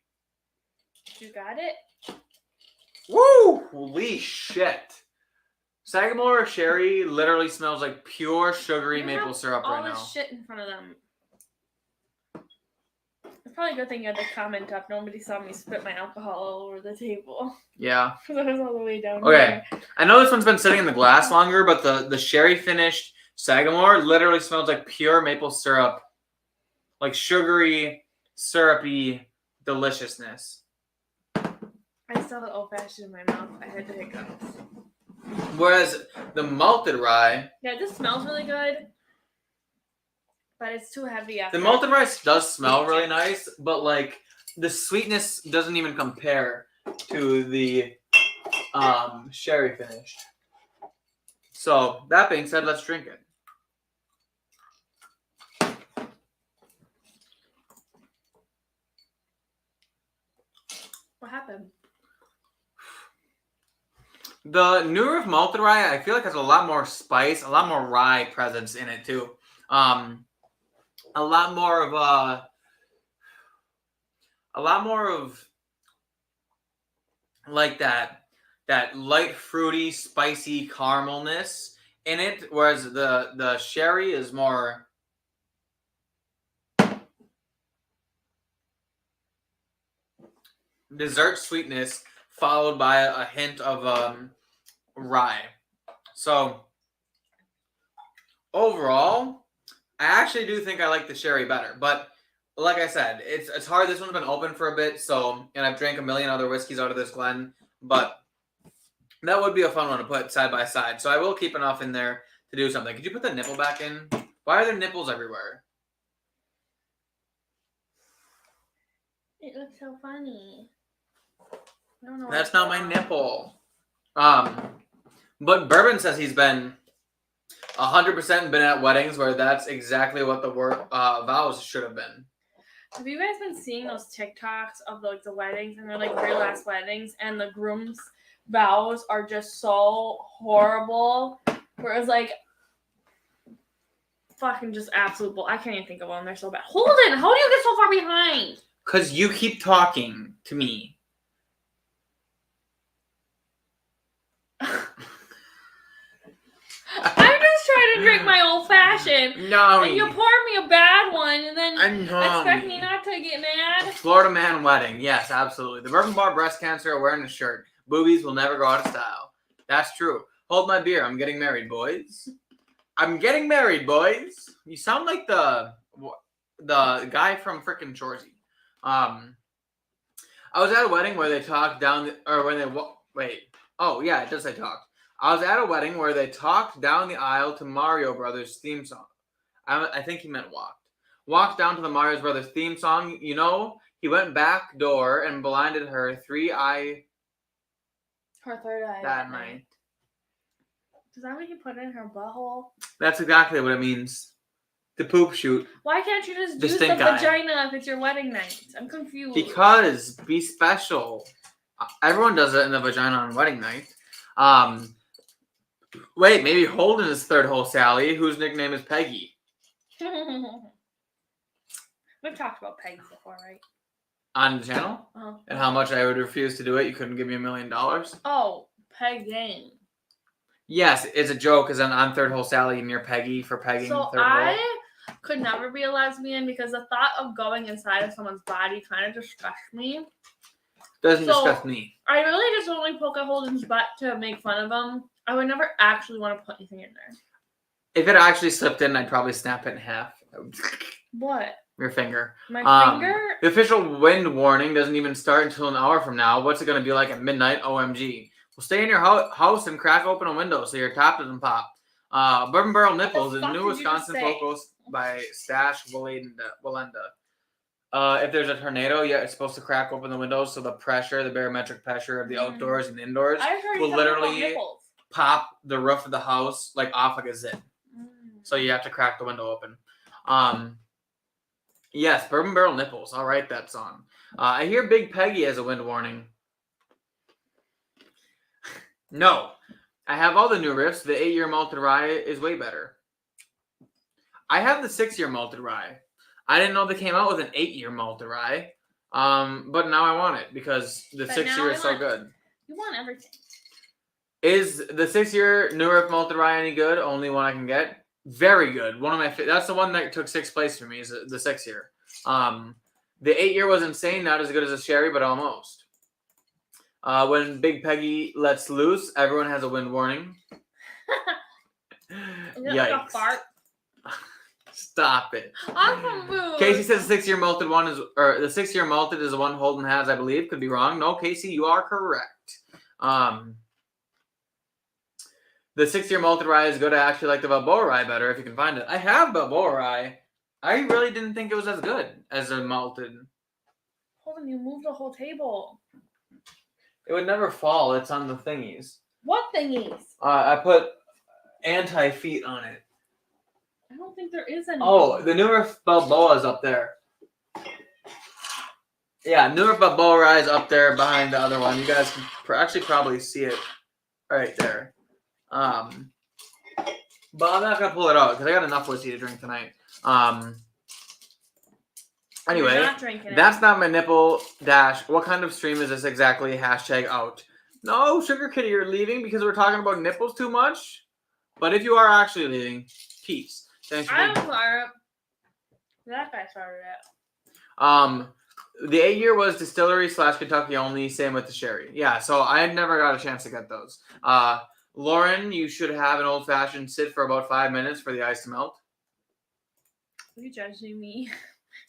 You got it? Woo! Holy shit. Sagamore sherry literally smells like pure sugary maple syrup right now. All this shit in front of them. It's probably a good thing you had to comment up. Nobody saw me spit my alcohol all over the table. Yeah. Because I was all the way down Okay. here. I know this one's been sitting in the glass longer, but the sherry finished Sagamore literally smells like pure maple syrup. Like sugary, syrupy deliciousness. I still have old fashioned in my mouth. I had to hiccups. Whereas the malted rye... Yeah, this smells really good. But it's too heavy after. The malted rice does smell really nice, but like the sweetness doesn't even compare to the sherry finish. So that being said, let's drink it. What happened? The New Riff malted rye, I feel like has a lot more spice, a lot more rye presence in it too. A lot more of like that light fruity spicy caramelness in it, whereas the sherry is more dessert sweetness followed by a hint of rye. So overall, I actually do think I like the sherry better, but like I said, it's hard. This one's been open for a bit, and I've drank a million other whiskeys out of this Glen, but that would be a fun one to put side by side. So I will keep enough in there to do something. Could you put the nipple back in? Why are there nipples everywhere? It looks so funny. I don't know. That's not my nipple. But Bourbon says he's been 100% been at weddings where that's exactly what the vows should have been. Have you guys been seeing those TikToks of the weddings, and they're like real ass weddings, and the groom's vows are just so horrible? Whereas like fucking just absolute bull. I can't even think of them. They're so bad. Holden, how do you get so far behind? Because you keep talking to me. I'm just trying to drink my old fashioned. No. And you poured me a bad one, and then expect me not to get mad. Florida man wedding. Yes, absolutely. The Bourbon Bar breast cancer awareness shirt. Boobies will never go out of style. That's true. Hold my beer. I'm getting married, boys. I'm getting married, boys. You sound like the guy from frickin' Shorzy. I was at a wedding where they talked down, Oh, yeah, it does say talked. I was at a wedding where they talked down the aisle to Mario Brothers theme song. I think he meant walked. Walked down to the Mario Brothers theme song. You know, he went back door and blinded her Her third eye. that night. Is that what you put in her butthole? That's exactly what it means. The poop shoot. Why can't you just The use the stink eye. vagina if it's your wedding night? I'm confused. Because be special. Everyone does it in the vagina on wedding night. Wait, maybe Holden is third hole Sally, whose nickname is Peggy. We've talked about Peggy before, right? On the channel? Uh-huh. And how much I would refuse to do it. You couldn't give me $1 million. Oh, pegging. Yes, it's a joke because I'm third hole Sally and you're Peggy for pegging So third hole. I could never be a lesbian because the thought of going inside of someone's body kind of disgusts me. Doesn't disgust me. I really just only poke at Holden's butt to make fun of him. I would never actually want to put anything in there. If it actually slipped in, I'd probably snap it in half. What? Your finger. My finger? The official wind warning doesn't even start until an hour from now. What's it going to be like at midnight? OMG. Well, stay in your house and crack open a window so your top doesn't pop. Bourbon Barrel Nipples is new Wisconsin focus by Stash Willenda. If there's a tornado, yeah, it's supposed to crack open the windows so the pressure, the barometric pressure of the outdoors and indoors will literally pop the roof of the house like off like a zip. So you have to crack the window open. Yes, Bourbon Barrel Nipples. I'll write that song. I hear Big Peggy has a wind warning. No. I have all the new riffs. The 8-year malted rye is way better. I have the 6-year malted rye. I didn't know they came out with an 8-year malted rye. But now I want it because the 6-year is so good. You want everything. Is the 6-year New Riff malted rye any good? Only one I can get. Very good. One of my that's the one that took 6th place for me. Is the 6-year. The 8-year was insane. Not as good as a sherry, but almost. When Big Peggy lets loose, everyone has a wind warning. Yikes! Like a fart? Stop it. I'm confused. Casey says the 6-year malted one is, or the 6-year malted is the one Holden has, I believe. Could be wrong. No, Casey, you are correct. The 6-year malted rye is good. I actually like the Balboa rye better if you can find it. I have Balboa rye. I really didn't think it was as good as a malted. Holden, you moved the whole table. It would never fall. It's on the thingies. What thingies? I put anti-feet on it. I don't think there is any. Oh, the newer Balboa is up there. Yeah, newer Balboa rye is up there behind the other one. You guys can actually probably see it right there. But I'm not gonna pull it out because I got enough whiskey to drink tonight. Anyway, that's not my nipple dash. What kind of stream is this exactly? # out. No, Sugar Kitty, you're leaving because we're talking about nipples too much. But if you are actually leaving, peace. Thanks for I'm sorry. That guy started it. The 8-year was distillery / Kentucky only. Same with the sherry. Yeah, so I never got a chance to get those. Lauren, you should have an old fashioned sit for about 5 minutes for the ice to melt. Are you judging me?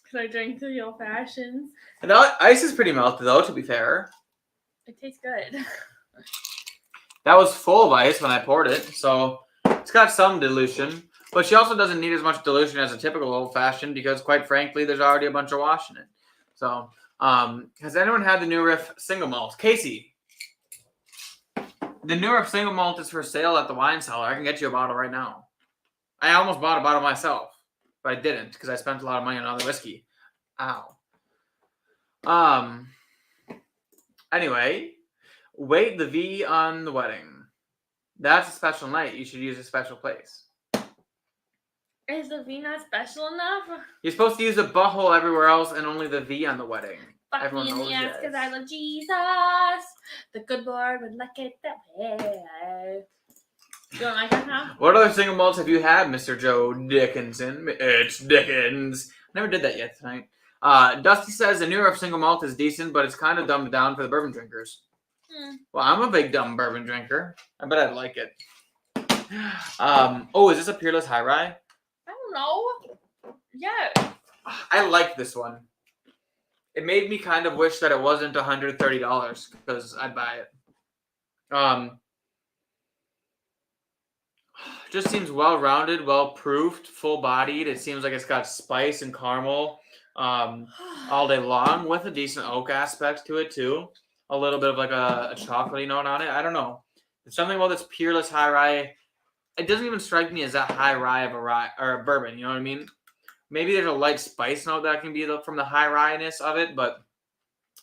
Because I drank 3 old fashions. The ice is pretty melted though, to be fair. It tastes good. That was full of ice when I poured it, so it's got some dilution. But she also doesn't need as much dilution as a typical old fashioned because, quite frankly, there's already a bunch of wash in it. So, has anyone had the New Riff single malt? Casey, the New Riff single malt is for sale at the wine cellar. I can get you a bottle right now. I almost bought a bottle myself, but I didn't because I spent a lot of money on other whiskey. Ow. Anyway, wait the V on the wedding. That's a special night. You should use a special place. Is the V not special enough? You're supposed to use a butthole everywhere else and only the V on the wedding. Fuck Everyone me in knows the ass this. because I love Jesus. The good Lord would like it that way. You don't like that, huh? What other single malts have you had, Mr. Joe Dickinson? It's Dickens. Never did that yet tonight. Dusty says the New Riff single malt is decent, but it's kind of dumbed down for the bourbon drinkers. Well, I'm a big dumb bourbon drinker. I bet I'd like it. Is this a Peerless High Rye? I don't know. Yeah. I like this one. It made me kind of wish that it wasn't $130 because I'd buy it. Just seems well-rounded, well-proofed, full-bodied. It seems like it's got spice and caramel all day long with a decent oak aspect to it too. A little bit of like a chocolatey note on it. I don't know. There's something about this Peerless High Rye it doesn't even strike me as that high rye of a rye or a bourbon. You know what I mean? Maybe there's a light spice note that can be from the high rye-ness of it, but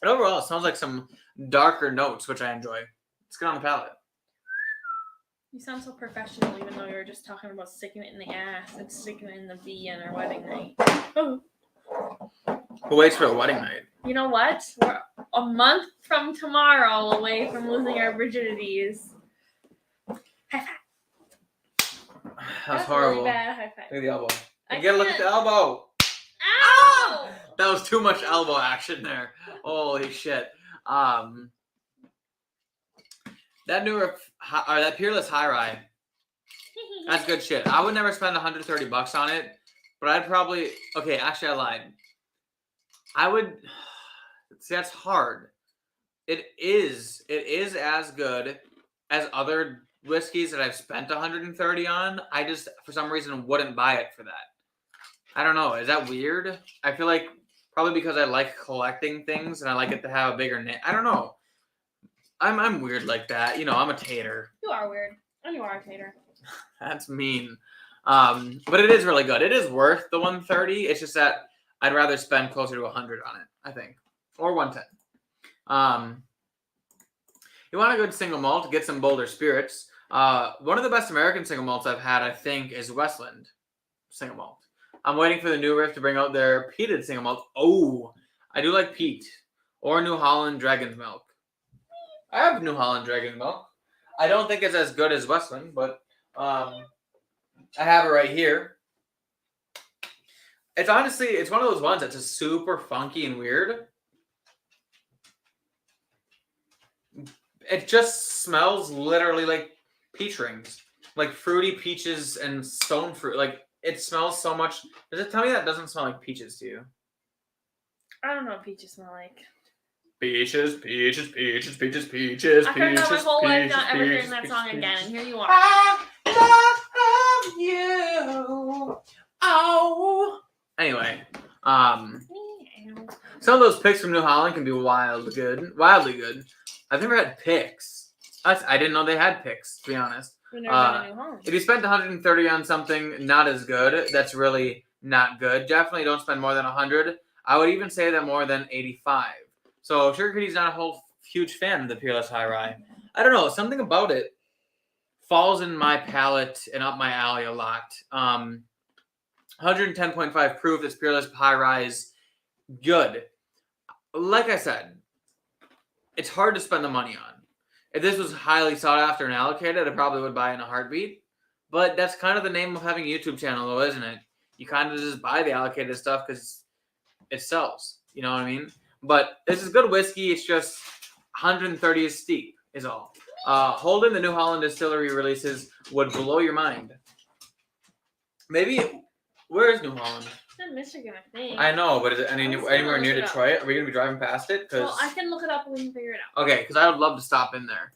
overall, it smells like some darker notes, which I enjoy. It's good on the palate. You sound so professional, even though you were just talking about sticking it in the ass and sticking it in the V on our wedding night. Oh. Who waits for a wedding night? You know what? We're a month from tomorrow away from losing our virginities. High five. That's horrible. Really bad. High five. Look at the elbow. I You gotta look at the can't. elbow. Ow! That was too much elbow action there. Holy shit. That that Peerless High Rye, that's good shit. I would never spend $130 on it, but I'd probably, okay, actually I lied. I would, see, that's hard. It is as good as other whiskeys that I've spent $130 on. I just, for some reason, wouldn't buy it for that. I don't know. Is that weird? I feel like probably because I like collecting things and I like it to have a bigger name. I don't know. I'm weird like that. You know, I'm a tater. You are weird. And you are a tater. That's mean. But it is really good. It is worth the $130. It's just that I'd rather spend closer to $100 on it, I think. Or $110. You want a good single malt, get some bolder spirits. One of the best American single malts I've had, I think, is Westland single malt. I'm waiting for the New Riff to bring out their peated single malt. Oh, I do like peat. Or New Holland Dragon's Milk. I have New Holland Dragon's Milk. I don't think it's as good as Westland, but I have it right here. It's honestly, it's one of those ones that's just super funky and weird. It just smells literally like peach rings. Like fruity peaches and stone fruit. Like, it smells so much. Does it tell me that doesn't smell like peaches to you? I don't know what peaches smell like. Peaches, peaches, peaches, peaches, peaches, I could have peaches, my whole life peaches, not ever peaches, hearing that peaches, song peaches. again, and here you are. I love you. Oh. Anyway, some of those picks from New Holland can be wildly good. I've never had picks. I didn't know they had picks, to be honest. We've never been to New Holland. If you spent $130 on something not as good, that's really not good. Definitely don't spend more than $100. I would even say that more than $85. So Sugar Kitty's not a whole huge fan of the Peerless High Rye. I don't know, something about it falls in my palate and up my alley a lot. 110.5 proof. This Peerless High Rye is good. Like I said, it's hard to spend the money on. If this was highly sought after and allocated, I probably would buy it in a heartbeat. But that's kind of the name of having a YouTube channel, though, isn't it? You kind of just buy the allocated stuff because it sells. You know what I mean? But this is good whiskey. It's just 130 is steep, is all. Holden, the New Holland Distillery releases would blow your mind. Maybe, where is New Holland? It's in Michigan, I think. I know, but is it anywhere near look it up. Detroit? Are we going to be driving past it? Well, I can look it up and we can figure it out. Okay, because I would love to stop in there.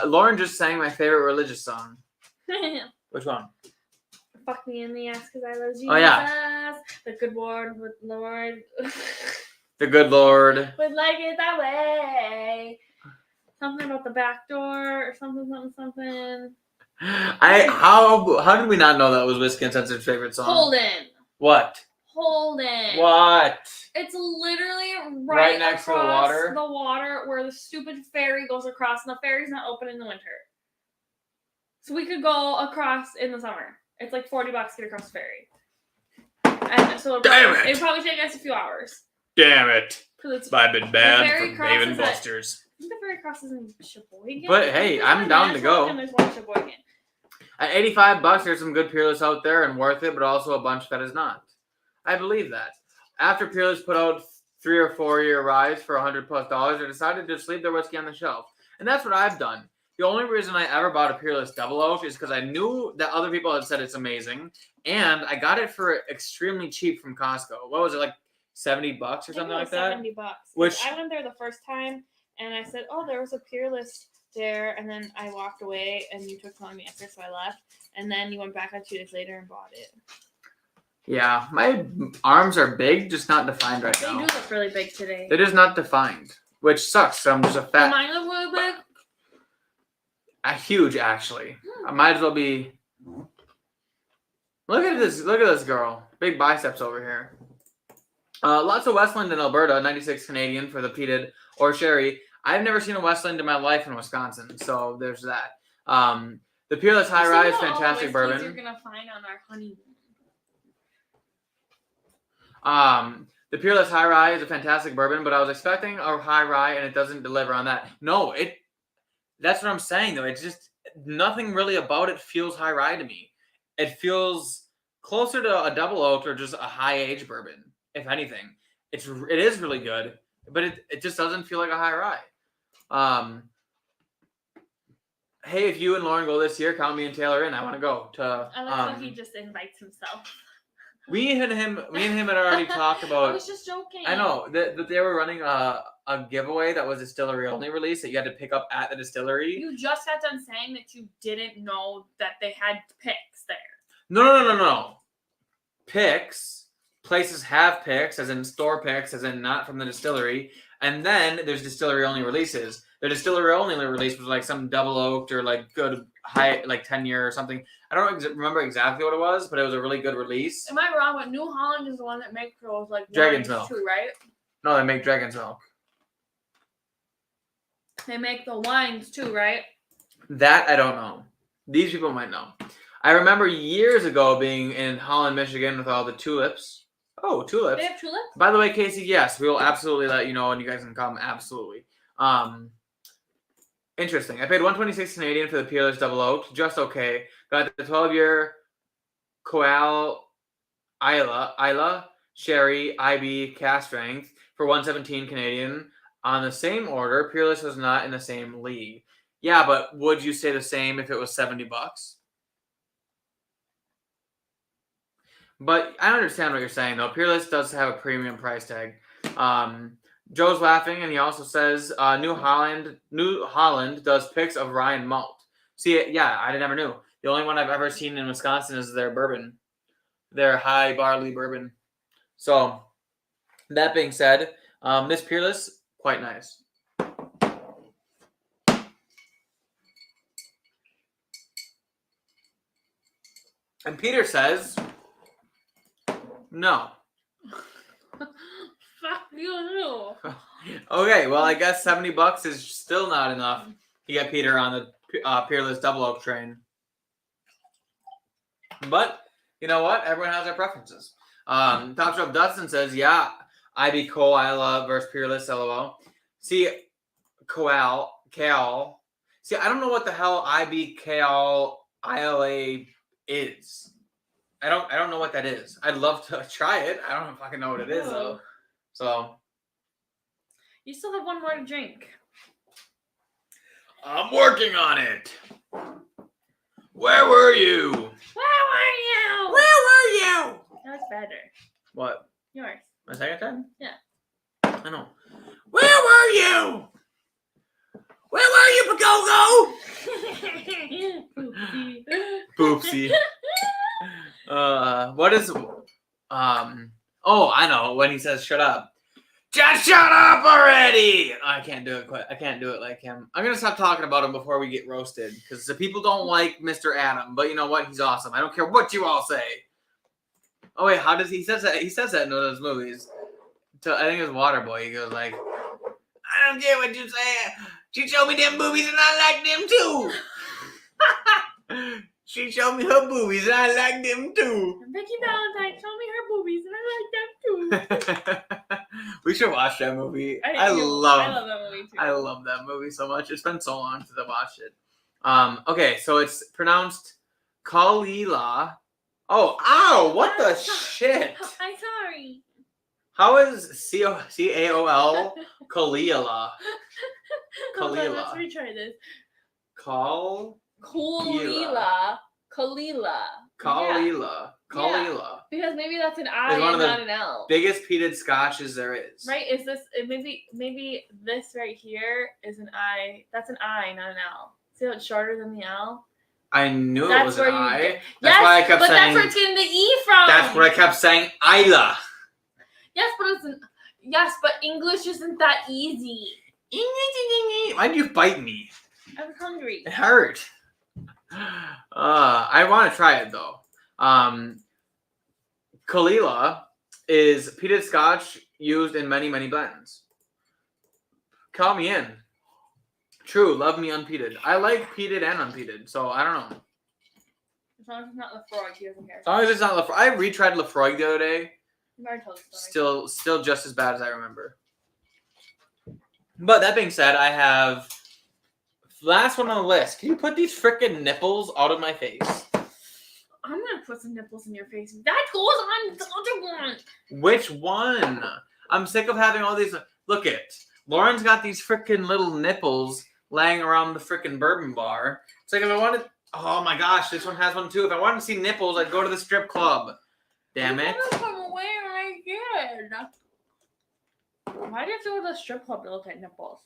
Lauren just sang my favorite religious song. Which one? Fuck me in the ass because I love Jesus. Oh, yeah. The good Lord would The good Lord. would like it that way. Something about the back door or something. How did we not know that was Whiskey Uncensored's favorite song? Holden. What? Holden. What? It's literally Right next to the across water? the water where the stupid ferry goes across, and the ferry's not open in the winter. So we could go across in the summer. It's like $40 to get across the ferry. And so it'd probably take us a few hours. Damn it. I've been banned ferry from Dave and crosses Buster's. I think the ferry crosses in Sheboygan. But hey, There's I'm one down to Nashville go. And there's one Sheboygan. At $85, there's some good Peerless out there and worth it, but also a bunch that is not. I believe that. After Peerless put out 3 or 4 year ryes for $100+ they decided to just leave their whiskey on the shelf. And that's what I've done. The only reason I ever bought a Peerless Double Oak is because I knew that other people had said it's amazing, and I got it for extremely cheap from Costco. What was it, like $70 or something like that? $70. Which I went there the first time, and I said, "Oh, there was a Peerless there," and then I walked away, and you took telling me answer, so I left. And then you went back like 2 days later and bought it. Yeah, my arms are big, just not defined right now. They do look really big today. They're just not defined, which sucks. So I'm just a fat. Mine look really big. Huge, actually. I might as well be Look at this. Look at this girl. Big biceps over here. Lots of Westland in Alberta. 96 Canadian for the peated or sherry. I've never seen a Westland in my life in Wisconsin, so there's that. The Peerless High Rise, fantastic bourbon. You're gonna find on our honeymoon. The Peerless High Rye is a fantastic bourbon, but I was expecting a high rye and it doesn't deliver on that. No, that's what I'm saying though. It's just nothing really about it feels high rye to me. It feels closer to a double oaked or just a high age bourbon, if anything. It is really good, but it just doesn't feel like a high rye. Hey, if you and Lauren go this year, count me and Taylor in. I want to go to. I like how he just invites himself. Me and him had already talked about. I was just joking. I know that they were running a giveaway that was distillery only release that you had to pick up at the distillery. You just got done saying that you didn't know that they had picks there. No. Picks. Places have picks, as in store picks, as in not from the distillery. And then there's distillery only releases. The distillery only release was like some double oaked or like good high, like 10-year or something. I don't remember exactly what it was, but it was a really good release. Am I wrong? But New Holland is the one that makes those like Dragon's wines Milk too, right? No, they make Dragon's Milk. They make the wines too, right? That I don't know. These people might know. I remember years ago being in Holland, Michigan with all the tulips. Oh, tulips. They have tulips? By the way, Casey, yes, we will absolutely let you know and you guys can come. Absolutely. Interesting. I paid $126 Canadian for the Peerless Double Oak. Just okay. Got the 12-year Coal Isla Sherry IB cast strength for $117 Canadian. On the same order, Peerless was not in the same league. Yeah, but would you say the same if it was $70? But I understand what you're saying, though. Peerless does have a premium price tag. Joe's laughing, and he also says New Holland does picks of rye and malt. See, yeah, I never knew. The only one I've ever seen in Wisconsin is their bourbon, their high barley bourbon. So, that being said, this Peerless, quite nice. And Peter says, no. Fuck you. Okay, well, I guess $70 is still not enough to get Peter on the Peerless Double Oak train. But, you know what? Everyone has their preferences. Top Shelf Dustin says, yeah, IB Coal Isla versus Peerless, LOL. See, Cal. See, I don't know what the hell IB Cal ILA is. I don't know what that is. I'd love to try it. I don't fucking know what it is, though. So. You still have one more to drink. I'm working on it. Where were you? Where were you? Where were you? That's better. What? Yours. My second time? Yeah. I know. Where were you? Where were you, Pagogo? Poopsie. What is oh, I know, when he says shut up. Just shut up already! I can't do it like him. I'm gonna stop talking about him before we get roasted, because the people don't like Mr. Adam, but you know what? He's awesome. I don't care what you all say. Oh wait, how does he says that? He says that in one of those movies. I think it was Waterboy. He goes like, I don't care what you say. She showed me them boobies and I like them too. She showed me her boobies and I like them too. Vicky Valentine showed me her boobies and I like them too. We should watch that movie. I love that movie too. I love that movie so much. It's been so long since I watched it. Okay, so it's pronounced Kalila. Oh, ow! What the shit? I'm sorry. How is C-A-O-L Kalila? Hold on, let's retry this. Kalila. Because maybe that's an I and not an L. Biggest peated scotches there is. Right? Is this maybe this right here is an I? That's an I, not an L. See how it's shorter than the L? I knew it was an I. That's why I kept saying. But that's where it's getting the E from. That's what I kept saying. Isla. Yes, but English isn't that easy. Why'd you bite me? I was hungry. It hurt. I want to try it though. Kalila is peated scotch used in many, many blends. Count me in. True, love me unpeated. I like peated and unpeated, so I don't know. As long as it's not Lafroig, he doesn't care. As long as it's not Lafroig. I retried Lafroig the other day. You already told the story. Still just as bad as I remember. But that being said, I have last one on the list. Can you put these frickin' nipples out of my face? I'm gonna put some nipples in your face. That goes on the other one. Which one? I'm sick of having all these. Look it. Lauren's got these frickin' little nipples laying around the frickin' bourbon bar. It's like if I wanted. Oh my gosh, this one has one too. If I wanted to see nipples, I'd go to the strip club. Damn it. I'm gonna come away when I did. Why did you have to go to the strip club to look at nipples?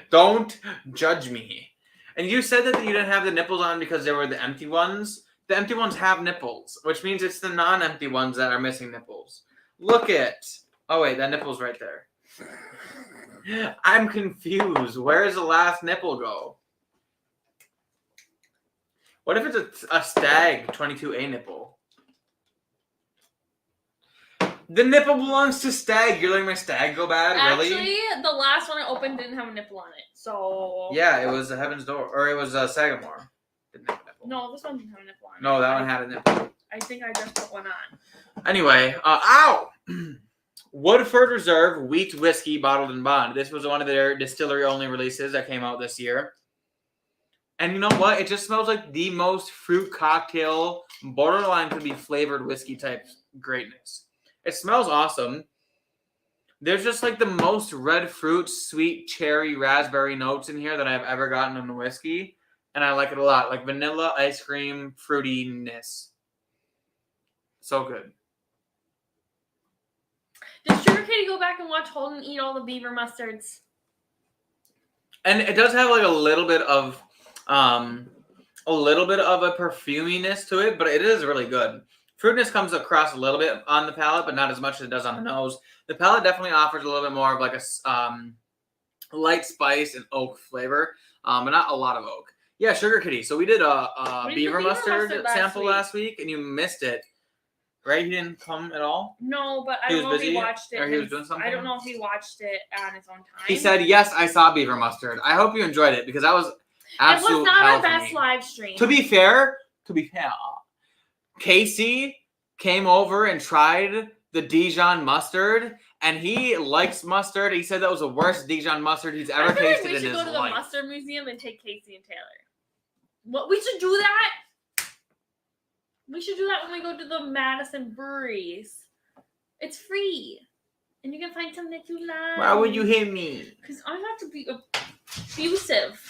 Don't judge me. And you said that you didn't have the nipples on because they were the empty ones. The empty ones have nipples, which means it's the non-empty ones that are missing nipples. Look it. Oh wait, that nipple's right there. I'm confused. Where does the last nipple go? What if it's a stag 22A nipple? The nipple belongs to stag. You're letting my stag go bad? Actually, really? the last one I opened didn't have a nipple on it. So Yeah, it was a Heaven's Door. Or it was a Sagamore. Didn't have a nipple. no, this one didn't have a nipple on it. No, that one had a nipple. I think I just put one on. Anyway, ow! Woodford Reserve Wheat Whiskey Bottled in Bond. This was one of their distillery-only releases that came out this year. And you know what? It just smells like the most fruit cocktail, borderline could be flavored whiskey type greatness. It smells awesome. There's just like the most red fruit, sweet cherry, raspberry notes in here that I've ever gotten in a whiskey. And I like it a lot. Like vanilla, ice cream, fruitiness. So good. Did Sugar Katie go back and watch Holden eat all the beaver mustards? And it does have like a little bit of a perfuminess to it, but it is really good. Fruitiness comes across a little bit on the palate, but not as much as it does on the nose. The palate definitely offers a little bit more of like a light spice and oak flavor, but not a lot of oak. Yeah, Sugar Kitty. So we did a beaver mustard sample last week, and you missed it. Right? He didn't come at all? No, but I don't know if he watched it. Or he was doing something? I don't know if he watched it on his own time. He said, yes, I saw beaver mustard. I hope you enjoyed it, because that was absolute It was not hell our for best me. live stream. To be fair, Casey came over and tried the Dijon mustard, and he likes mustard. He said that was the worst Dijon mustard he's ever tasted in his life. We should go to the mustard museum and take Casey and Taylor. What? We should do that. We should do that when we go to the Madison breweries. It's free, and you can find something that you like. Why would you hit me? Because I'm not to be abusive,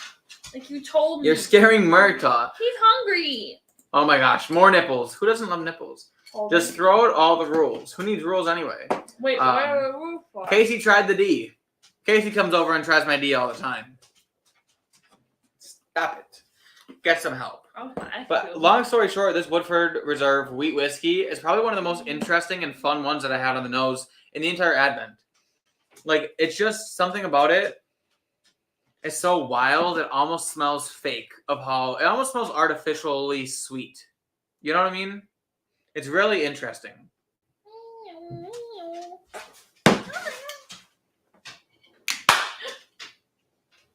like you told me. You're scaring Murtaugh. He's hungry. Oh my gosh, more nipples. Who doesn't love nipples? Just throw out all the rules. Who needs rules anyway? Wait, what are the rules for? Casey tried the D. Casey comes over and tries my D all the time. Stop it. Get some help. Okay. But long story short, this Woodford Reserve Wheat Whiskey is probably one of the most interesting and fun ones that I had on the nose in the entire Advent. Like, it's just something about it. It's so wild, it almost smells fake of how... It almost smells artificially sweet. You know what I mean? It's really interesting.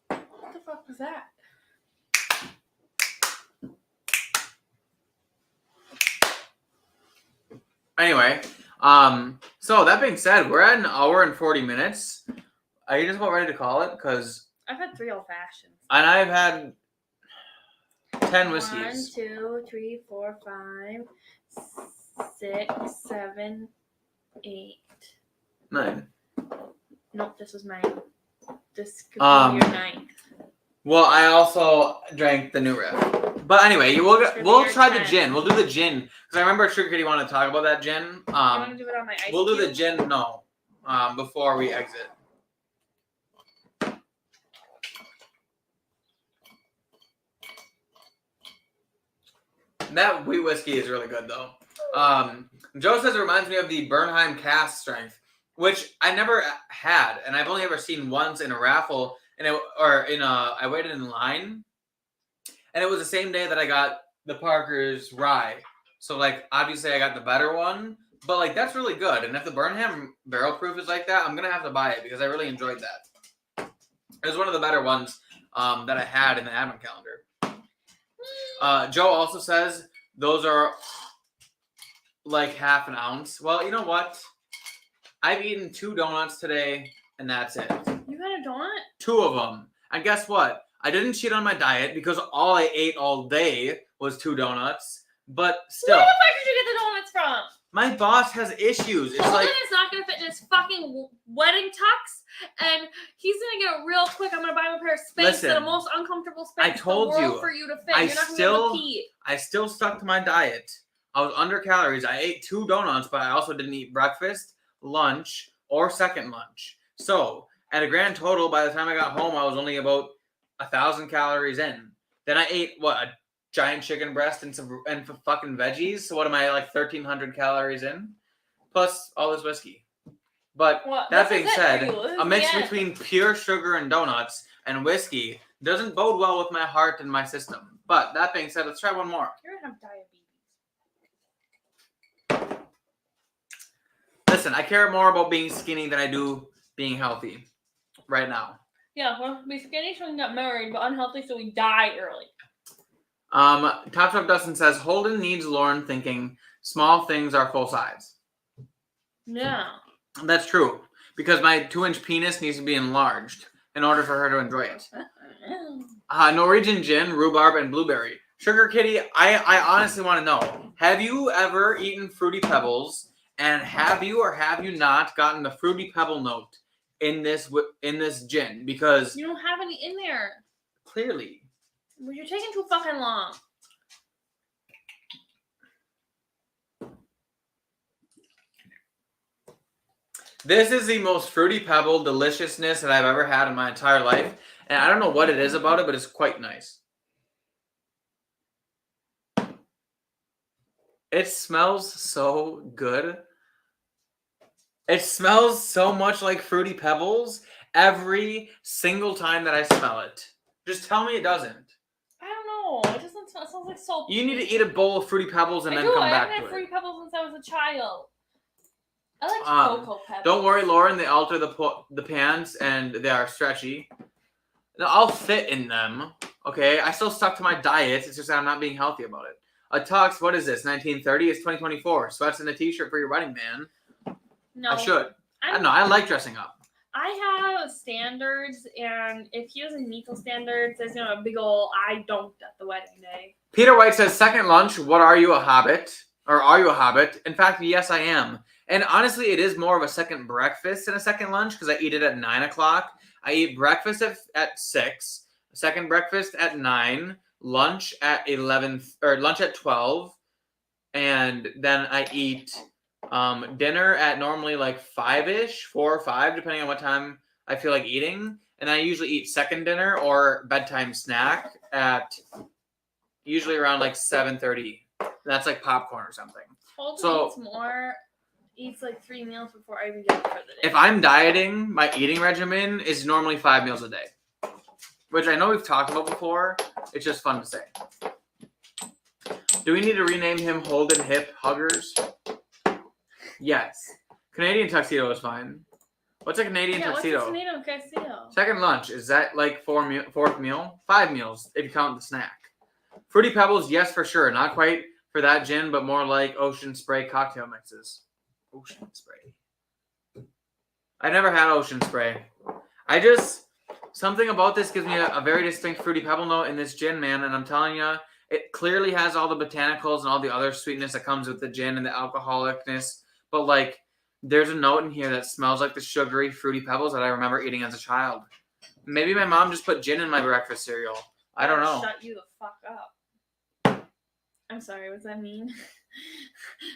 What the fuck was that? Anyway, so that being said, we're at an hour and 40 minutes. Are you just about ready to call it? Because I've had 3 old fashions. And I've had 10 whiskeys. 1, 2, 3, 4, 5, 6, 7, 8. 9. Nope, this was 9. This could be your 9th. Well, I also drank the new riff. But anyway, we'll try the gin. We'll do the gin. Because I remember Sugar Kitty wanted to talk about that gin. You want to do it on my ice We'll do cube? the gin, before we exit. That wheat whiskey is really good, though. Joe says it reminds me of the Bernheim cask strength, which I never had, and I've only ever seen once in a raffle, I waited in line, and it was the same day that I got the Parker's rye. So, like, obviously I got the better one, but, like, that's really good. And if the Burnham Barrel Proof is like that, I'm going to have to buy it because I really enjoyed that. It was one of the better ones that I had in the advent calendar. Joe also says those are like half an ounce. Well, you know what? I've eaten 2 donuts today, and that's it. You got a donut? 2 of them. And guess what? I didn't cheat on my diet because all I ate all day was 2 donuts. But still. Where the fuck did you get the donuts from? My boss has issues. It's Holden like is not gonna fit in his fucking wedding tux, and he's gonna get it real quick. I'm gonna buy him a pair of Spanx, the most uncomfortable Spanx I told in the world you, for you to fit. You're not gonna be able to pee. I still stuck to my diet. I was under calories. I ate 2 donuts, but I also didn't eat breakfast, lunch, or second lunch. So at a grand total, by the time I got home, I was only about 1,000 calories in. Then I ate a giant chicken breast and some fucking veggies. So what am I, like 1,300 calories in? Plus all this whiskey. But that being said, a mix between pure sugar and donuts and whiskey doesn't bode well with my heart and my system. But that being said, let's try one more. You're gonna have diabetes. Listen, I care more about being skinny than I do being healthy right now. Yeah, well, be skinny so we can get married, but unhealthy so we die early. Top Shelf Dustin says Holden needs Lauren thinking small things are full size. Yeah. That's true. Because my 2-inch penis needs to be enlarged in order for her to enjoy it. Norwegian gin, rhubarb, and blueberry. Sugar Kitty, I honestly want to know, have you ever eaten Fruity Pebbles, and have you or have you not gotten the Fruity Pebble note in this gin? Because you don't have any in there. Clearly. Well, you're taking too fucking long. This is the most Fruity Pebble deliciousness that I've ever had in my entire life. And I don't know what it is about it, but it's quite nice. It smells so good. It smells so much like Fruity Pebbles every single time that I smell it. Just tell me it doesn't. I don't know. It doesn't smell. It smells like salt. You need to eat a bowl of Fruity Pebbles and then come back to it. I haven't had Fruity Pebbles since I was a child. I like Cocoa Pebbles. Don't worry, Lauren. They alter the pants and they are stretchy. Now, I'll fit in them. Okay, I still stuck to my diet. It's just that I'm not being healthy about it. A tux, what is this? 1930? It's 2024. Sweats and a t-shirt for your wedding, man. No. I should. I don't know. I like dressing up. I have standards, and if he doesn't meet those standards, there's a big ol' I don't at the wedding day. Peter White says, second lunch, what are you, a hobbit? Or are you a hobbit? In fact, yes, I am. And honestly, it is more of a second breakfast than a second lunch because I eat it at 9 o'clock. I eat breakfast at 6, second breakfast at 9, lunch at 11, or lunch at 12, and then I eat dinner at normally like 5-ish, 4 or 5, depending on what time I feel like eating. And I usually eat second dinner or bedtime snack at usually around like 7:30. That's like popcorn or something. Holden eats like 3 meals before I even get up for the day. If I'm dieting, my eating regimen is normally 5 meals a day, which I know we've talked about before. It's just fun to say. Do we need to rename him Holden Hip Huggers? Yes. Canadian tuxedo is fine. What's a Canadian tuxedo? What's a Canadian tuxedo? Second lunch. Is that like fourth meal? 5 meals if you count the snack. Fruity Pebbles, yes, for sure. Not quite for that gin, but more like Ocean Spray cocktail mixes. Ocean Spray. I never had Ocean Spray. Something about this gives me a very distinct Fruity Pebble note in this gin, man. And I'm telling you, it clearly has all the botanicals and all the other sweetness that comes with the gin and the alcoholicness. But like, there's a note in here that smells like the sugary Fruity Pebbles that I remember eating as a child. Maybe my mom just put gin in my breakfast cereal. I don't know. Shut you the fuck up. I'm sorry, what's that mean?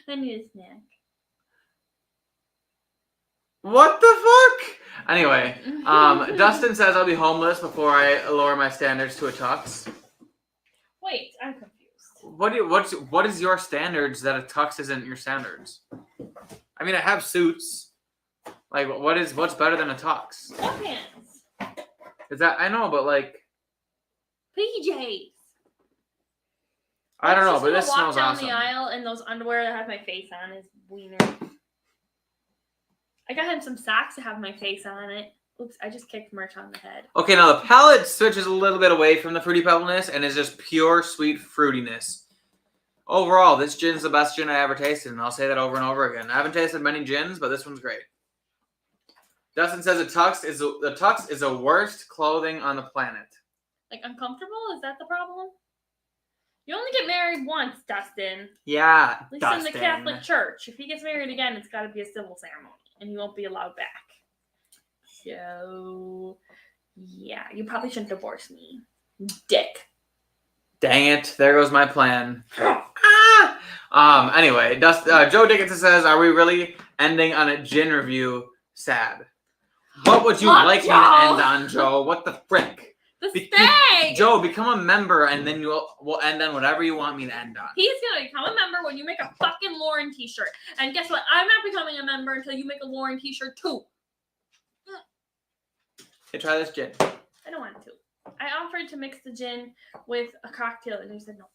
I need a snack. What the fuck? Anyway, Dustin says I'll be homeless before I lower my standards to a tux. Wait, I'm confused. What is your standards that a tux isn't your standards? I mean, I have suits. Like, what's better than a tux? Sweatpants. Is that I know, but like PJs. I don't know, Just but gonna this walk smells down awesome. the aisle in those underwear that have my face on is wiener. I got him some socks that have my face on it. Oops, I just kicked Merch on the head. Okay, now the palate switches a little bit away from the Fruity Pebbleness and is just pure sweet fruitiness. Overall, this gin's the best gin I ever tasted, and I'll say that over and over again. I haven't tasted many gins, but this one's great. Dustin says the tux is the worst clothing on the planet. Like, uncomfortable? Is that the problem? You only get married once, Dustin. Yeah, At least Dustin. in the Catholic Church. If he gets married again, it's got to be a civil ceremony, and he won't be allowed back. So, yeah, you probably shouldn't divorce me, dick. Dang it! There goes my plan. Anyway, Joe Dickinson says, "Are we really ending on a gin review? Sad. What would you like me to end on, Joe? What the frick? The stag! Joe, become a member, and then we'll end on whatever you want me to end on. He's gonna become a member when you make a fucking Lauren t-shirt. And guess what? I'm not becoming a member until you make a Lauren t-shirt too. Hey, try this gin. I don't want to. I offered to mix the gin with a cocktail, and he said no.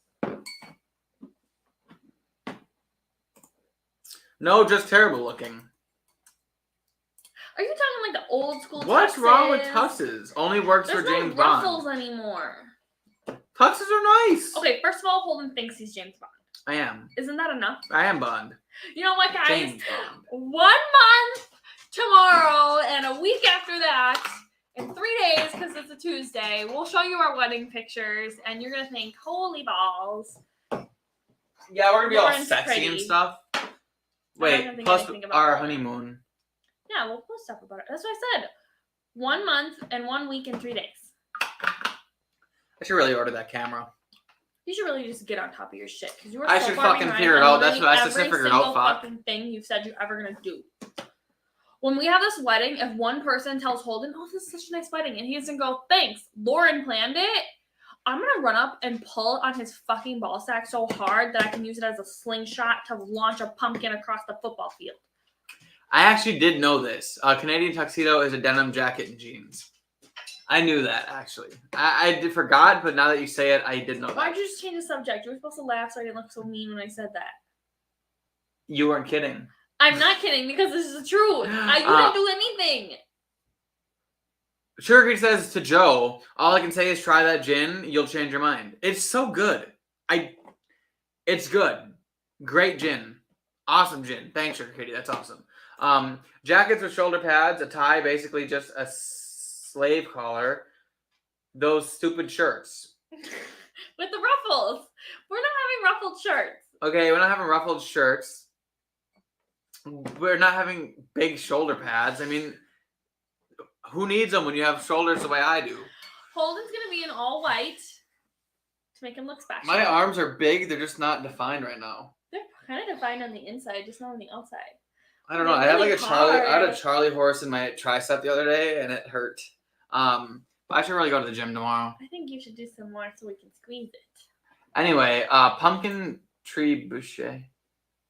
No, just terrible looking. Are you talking like the old school What's tuxes? wrong with tuxes? Only works There's for no James ruffles Bond. anymore. Tuxes are nice. Okay, first of all, Holden thinks he's James Bond. I am. Isn't that enough? I am Bond. You know what, guys? James Bond. 1 month tomorrow and a week after that, in 3 days, because it's a Tuesday, we'll show you our wedding pictures, and you're going to think, holy balls. Yeah, we're going to be all Lauren's sexy pretty. and stuff. I'm not Wait, gonna think plus anything about our Lauren. honeymoon. Yeah, we'll post stuff about it. That's what I said. 1 month and 1 week and 3 days. I should really order that camera. You should really just get on top of your shit, because you were I so should far fucking behind figure it on out. That's learning what I should every figure it out, single fuck. fucking thing you've said you're ever gonna do. When we have this wedding, if one person tells Holden, "Oh, this is such a nice wedding," and he doesn't go, "Thanks, Lauren planned it," I'm gonna run up and pull on his fucking ball sack so hard that I can use it as a slingshot to launch a pumpkin across the football field. I actually did know this. Canadian tuxedo is a denim jacket and jeans. I knew that, actually. I forgot, but now that you say it, I did know that. Why'd you just change the subject? You were supposed to laugh so I didn't look so mean when I said that. You weren't kidding. I'm not kidding, because this is the truth. You didn't do anything. Sugar says to Joe, all I can say is try that gin, you'll change your mind. It's so good. It's good. Great gin. Awesome gin. Thanks, Sugar Kitty. That's awesome. Jackets with shoulder pads, a tie, basically just a slave collar. Those stupid shirts. With the ruffles. We're not having ruffled shirts. Okay, we're not having ruffled shirts. We're not having big shoulder pads. I mean, who needs them when you have shoulders the way I do? Holden's going to be in all white to make him look special. My arms are big. They're just not defined right now. They're kind of defined on the inside, just not on the outside. I don't know. I had like I had a Charlie horse in my tricep the other day, and it hurt. I should really go to the gym tomorrow. I think you should do some more so we can squeeze it. Anyway, pumpkin trebuchet.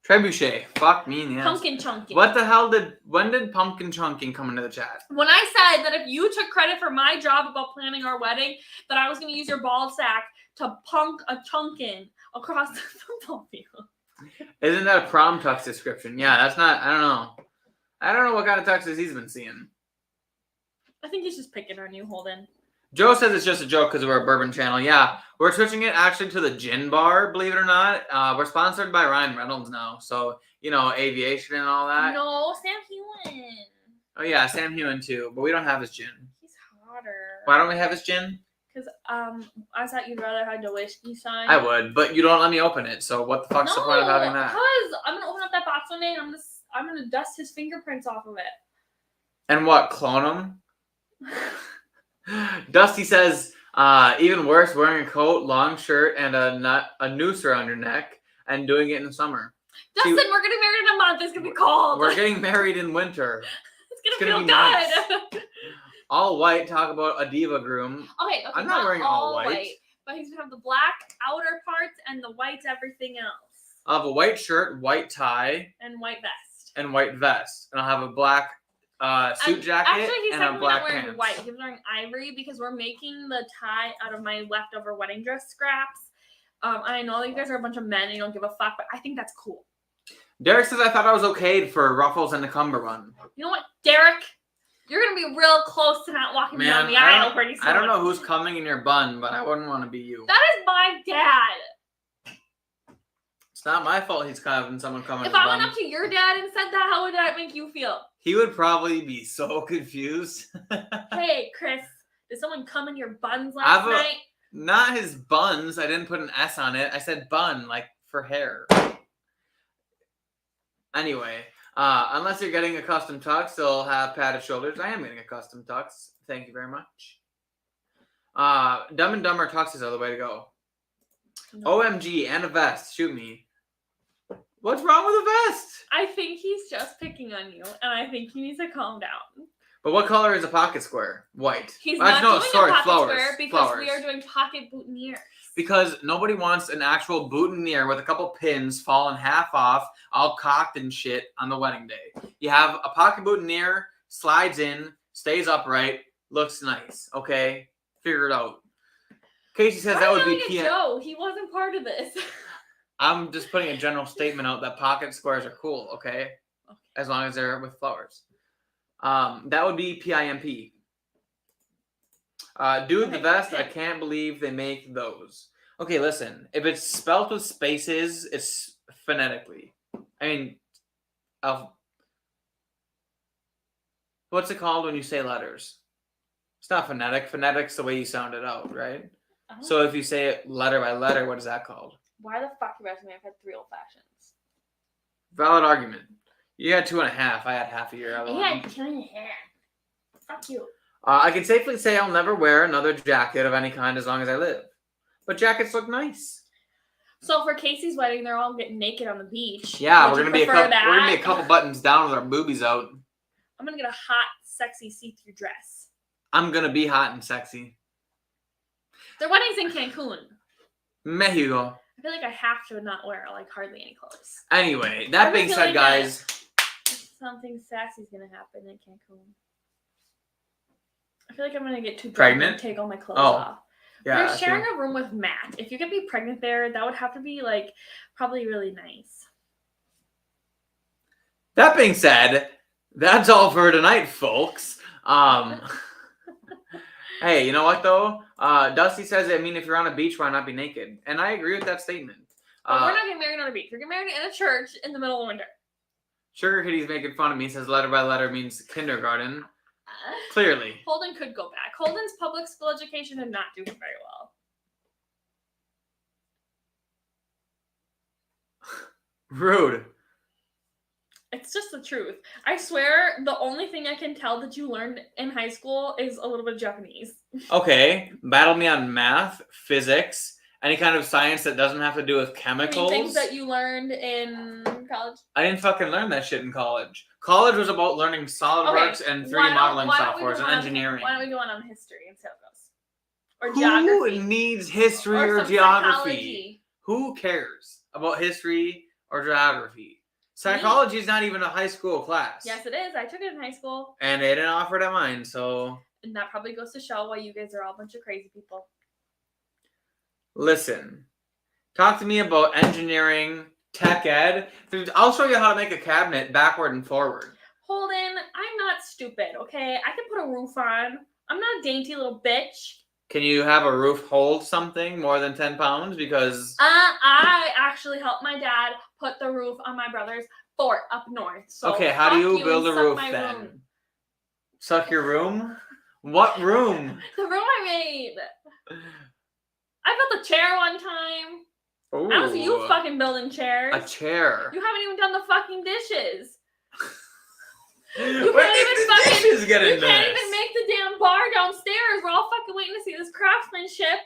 Trebuchet. Fuck me in the ass. Pumpkin chunking. What the hell when did pumpkin chunking come into the chat? When I said that if you took credit for my job about planning our wedding, that I was going to use your ball sack to punk a chunkin across the football field. Isn't that a prom tux description? Yeah, that's not. I don't know. I don't know what kind of tuxes he's been seeing. I think he's just picking on you, Holden. Joe says it's just a joke because we're a bourbon channel. Yeah, we're switching it actually to the gin bar, believe it or not. We're sponsored by Ryan Reynolds now. So, aviation and all that. No, Sam Hewen. Oh, yeah, Sam Hewen too. But we don't have his gin. He's hotter. Why don't we have his gin? Because I thought you'd rather have the whiskey sign. I would, but you don't let me open it. So what the fuck's the point of having that? Because I'm going to open up that box one day and I'm gonna dust his fingerprints off of it. And what, clone him? Dusty says, even worse, wearing a coat, long shirt, and a noose around your neck, and doing it in the summer. Dustin, we're getting married in a month. It's gonna be cold. We're getting married in winter. It's gonna feel be good. Nice. All white. Talk about a diva groom. Okay, I'm not wearing all white. But he's gonna have the black outer parts and the white everything else. I'll have a white shirt, white tie, and white vest. And I'll have a black suit jacket actually, he's and a black not wearing pants. white. He's wearing ivory because we're making the tie out of my leftover wedding dress scraps. I know that you guys are a bunch of men and you don't give a fuck, but I think that's cool. Derek says I thought I was okayed for ruffles and a cummerbund. You know what, Derek? You're gonna be real close to not walking down the aisle pretty soon. I don't know who's coming in your bun, but I wouldn't want to be you. That is my dad. It's not my fault he's having someone come in his If I bun. went up to your dad and said that, how would that make you feel? He would probably be so confused. Hey, Chris, did someone come in your buns last night? Not his buns. I didn't put an S on it. I said bun, like for hair. Anyway, unless you're getting a custom tux, they'll have padded shoulders. I am getting a custom tux. Thank you very much. Dumb and Dumber tuxes are the way to go. No. OMG, and a vest. Shoot me. What's wrong with a vest? I think he's just picking on you, and I think he needs to calm down. But what color is a pocket square? White. He's not doing a pocket square because we are doing pocket boutonnieres. Because nobody wants an actual boutonniere with a couple pins falling half off, all cocked and shit on the wedding day. You have a pocket boutonniere, slides in, stays upright, looks nice. Okay? Figure it out. Casey says that would be Joe, he wasn't part of this. I'm just putting a general statement out that pocket squares are cool, okay? As long as they're with flowers. That would be PIMP. Dude, the vest, I can't believe they make those. Okay, listen. If it's spelled with spaces, it's phonetically. I mean, what's it called when you say letters? It's not phonetic. Phonetic's the way you sound it out, right? So if you say it letter by letter, what is that called? Why the fuck are you asking me? I've had 3 old fashions. Valid argument. You had 2.5. I had half a year. I had 2.5. Fuck you. I can safely say I'll never wear another jacket of any kind as long as I live. But jackets look nice. So for Casey's wedding, they're all getting naked on the beach. Yeah, we're gonna be a couple buttons down with our boobies out. I'm gonna get a hot, sexy see-through dress. I'm gonna be hot and sexy. Their wedding's in Cancun. Mexico. I feel like I have to not wear like hardly any clothes. Anyway, that being said, guys, something sassy's gonna happen in Cancun. I feel like I'm gonna get too pregnant and take all my clothes off. Yeah, we're sharing a room with Matt. If you could be pregnant there, that would have to be like probably really nice. That being said, that's all for tonight, folks. Hey, you know what though? Dusty says, I mean, if you're on a beach, why not be naked? And I agree with that statement. But we're not getting married on a beach. We're getting married in a church in the middle of winter. Sugar Kitty's making fun of me. Says letter by letter means kindergarten. Clearly. Holden could go back. Holden's public school education did not do him very well. Rude. It's just the truth. I swear, the only thing I can tell that you learned in high school is a little bit of Japanese. Okay. Battle me on math, physics, any kind of science that doesn't have to do with chemicals. Things that you learned in college? I didn't fucking learn that shit in college. College was about learning SolidWorks and 3D modeling softwares and engineering. Why don't we go on history and see how it goes? Or geography. Who needs history or geography? Psychology. Who cares about history or geography? Psychology is not even a high school class. Yes, it is. I took it in high school. And they didn't offer it at mine, so... And that probably goes to show why you guys are all a bunch of crazy people. Listen. Talk to me about engineering, tech ed. I'll show you how to make a cabinet backward and forward. Holden, I'm not stupid, okay? I can put a roof on. I'm not a dainty little bitch. Can you have a roof hold something more than 10 pounds? Because... I actually helped my dad put the roof on my brother's fort up north. So okay, how do you build a roof then? Room. Suck your room? What room? The room I made. I built a chair one time. Ooh, I don't see you fucking building chairs. A chair. You haven't even done the fucking dishes. You can't even make the damn bar downstairs. We're all fucking waiting to see this craftsmanship.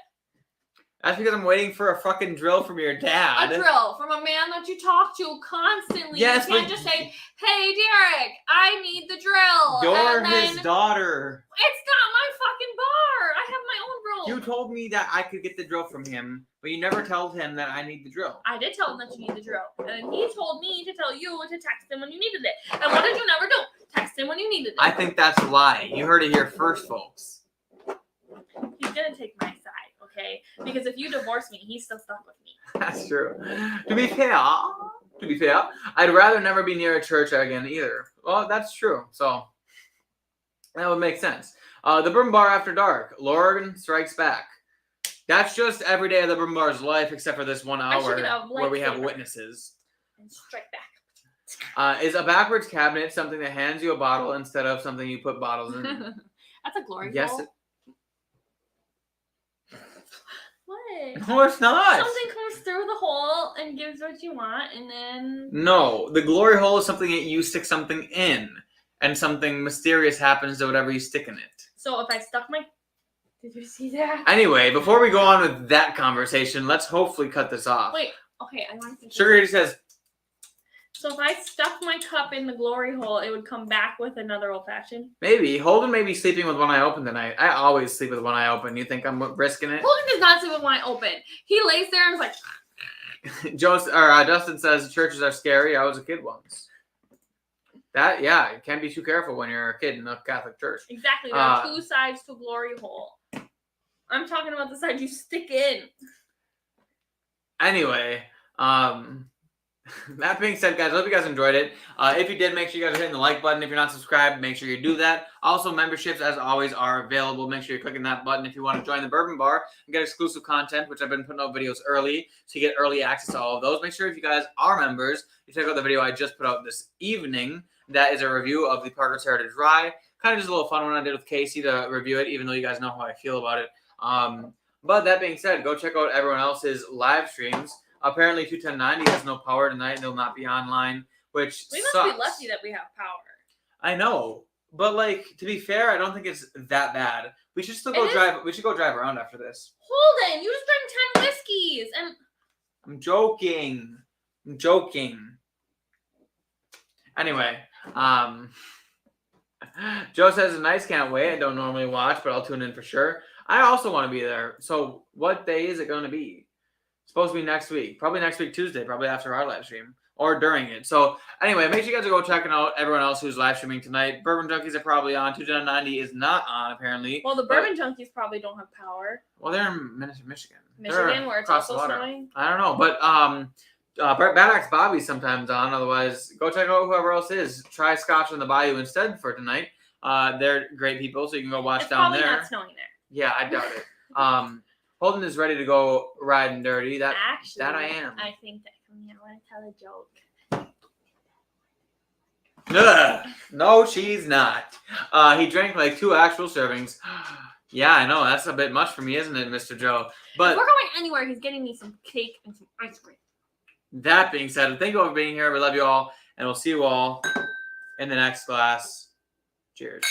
That's because I'm waiting for a fucking drill from your dad. A drill from a man that you talk to constantly. Yes, you can't just say, hey, Derek, I need the drill. You're his daughter. It's not my fucking bar. I have my own drill. You told me that I could get the drill from him, but you never told him that I need the drill. I did tell him that you need the drill. And he told me to tell you to text him when you needed it. And what did you never do? Text him when you needed it. I think that's a lie. You heard it here first, folks. He's going to take my side. okay? Because if you divorce me, he's still stuck with me. That's true. To be fair, I'd rather never be near a church again either. Well, that's true. So that would make sense. The Bourbon Bar After Dark. Lorgan Strikes Back. That's just every day of the Bourbon Bar's life, except for this 1 hour where we have witnesses. And strike back. Is a backwards cabinet something that hands you a bottle instead of something you put bottles in? That's a glory Yes. hole. What? No, it's not. Something comes through the hole and gives what you want, and then... No, the glory hole is something that you stick something in, and something mysterious happens to whatever you stick in it. So if I stuck my... Did you see that? Anyway, before we go on with that conversation, let's hopefully cut this off. Wait, okay, I want to... Sugar Daddy says... So if I stuck my cup in the glory hole, it would come back with another old-fashioned? Maybe. Holden may be sleeping with one eye open tonight. I always sleep with one eye open. You think I'm risking it? Holden does not sleep with one eye open. He lays there and is like... Dustin says churches are scary. I was a kid once. That, yeah, you can't be too careful when you're a kid in a Catholic church. Exactly. There are two sides to a glory hole. I'm talking about the side you stick in. Anyway, that being said, guys, I hope you guys enjoyed it. If you did, make sure you guys are hitting the like button. If you're not subscribed, make sure you do that. Also, memberships, as always, are available. Make sure you're clicking that button if you want to join the Bourbon Bar and get exclusive content, which I've been putting out videos early, so you get early access to all of those. Make sure if you guys are members, you check out the video I just put out this evening. That is a review of the Parker's Heritage Rye. Kind of just a little fun one I did with Casey to review it, even though you guys know how I feel about it. But that being said, go check out everyone else's live streams. Apparently, 21090 has no power tonight, and they'll not be online, which we must sucks. be lucky that we have power. I know, but like to be fair, I don't think it's that bad. We should still go drive. We should go drive around after this. Holden, you just drank 10 whiskeys, and I'm joking. I'm joking. Anyway, Joe says nice. Can't wait. I don't normally watch, but I'll tune in for sure. I also want to be there. So, what day is it going to be? Supposed to be next week. Probably next week, Tuesday. Probably after our live stream. Or during it. So, anyway, make sure you guys go checking out everyone else who's live streaming tonight. Bourbon Junkies are probably on. 21090 is not on, apparently. Well, the Bourbon Junkies probably don't have power. Well, they're in Michigan. Michigan, where it's also snowing? I don't know. But, Bad Axe Bobby's sometimes on. Otherwise, go check out whoever else is. Try Scotch on the Bayou instead for tonight. They're great people, so you can go watch down there. It's probably not snowing there. Yeah, I doubt it. Holden is ready to go riding dirty. Actually, that I am. I think that I want to tell a joke. Ugh. No, she's not. He drank like 2 actual servings. Yeah, I know. That's a bit much for me, isn't it, Mr. Joe? But if we're going anywhere, he's getting me some cake and some ice cream. That being said, thank you all for being here. We love you all, and we'll see you all in the next glass. Cheers.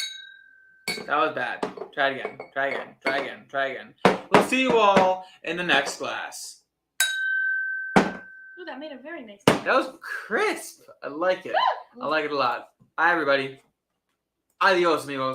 That was bad. Try it again. Try again. Try again. Try again. We'll see you all in the next glass. Ooh, that made a very nice sound. That was crisp. I like it. I like it a lot. Bye, everybody. Adios, amigos.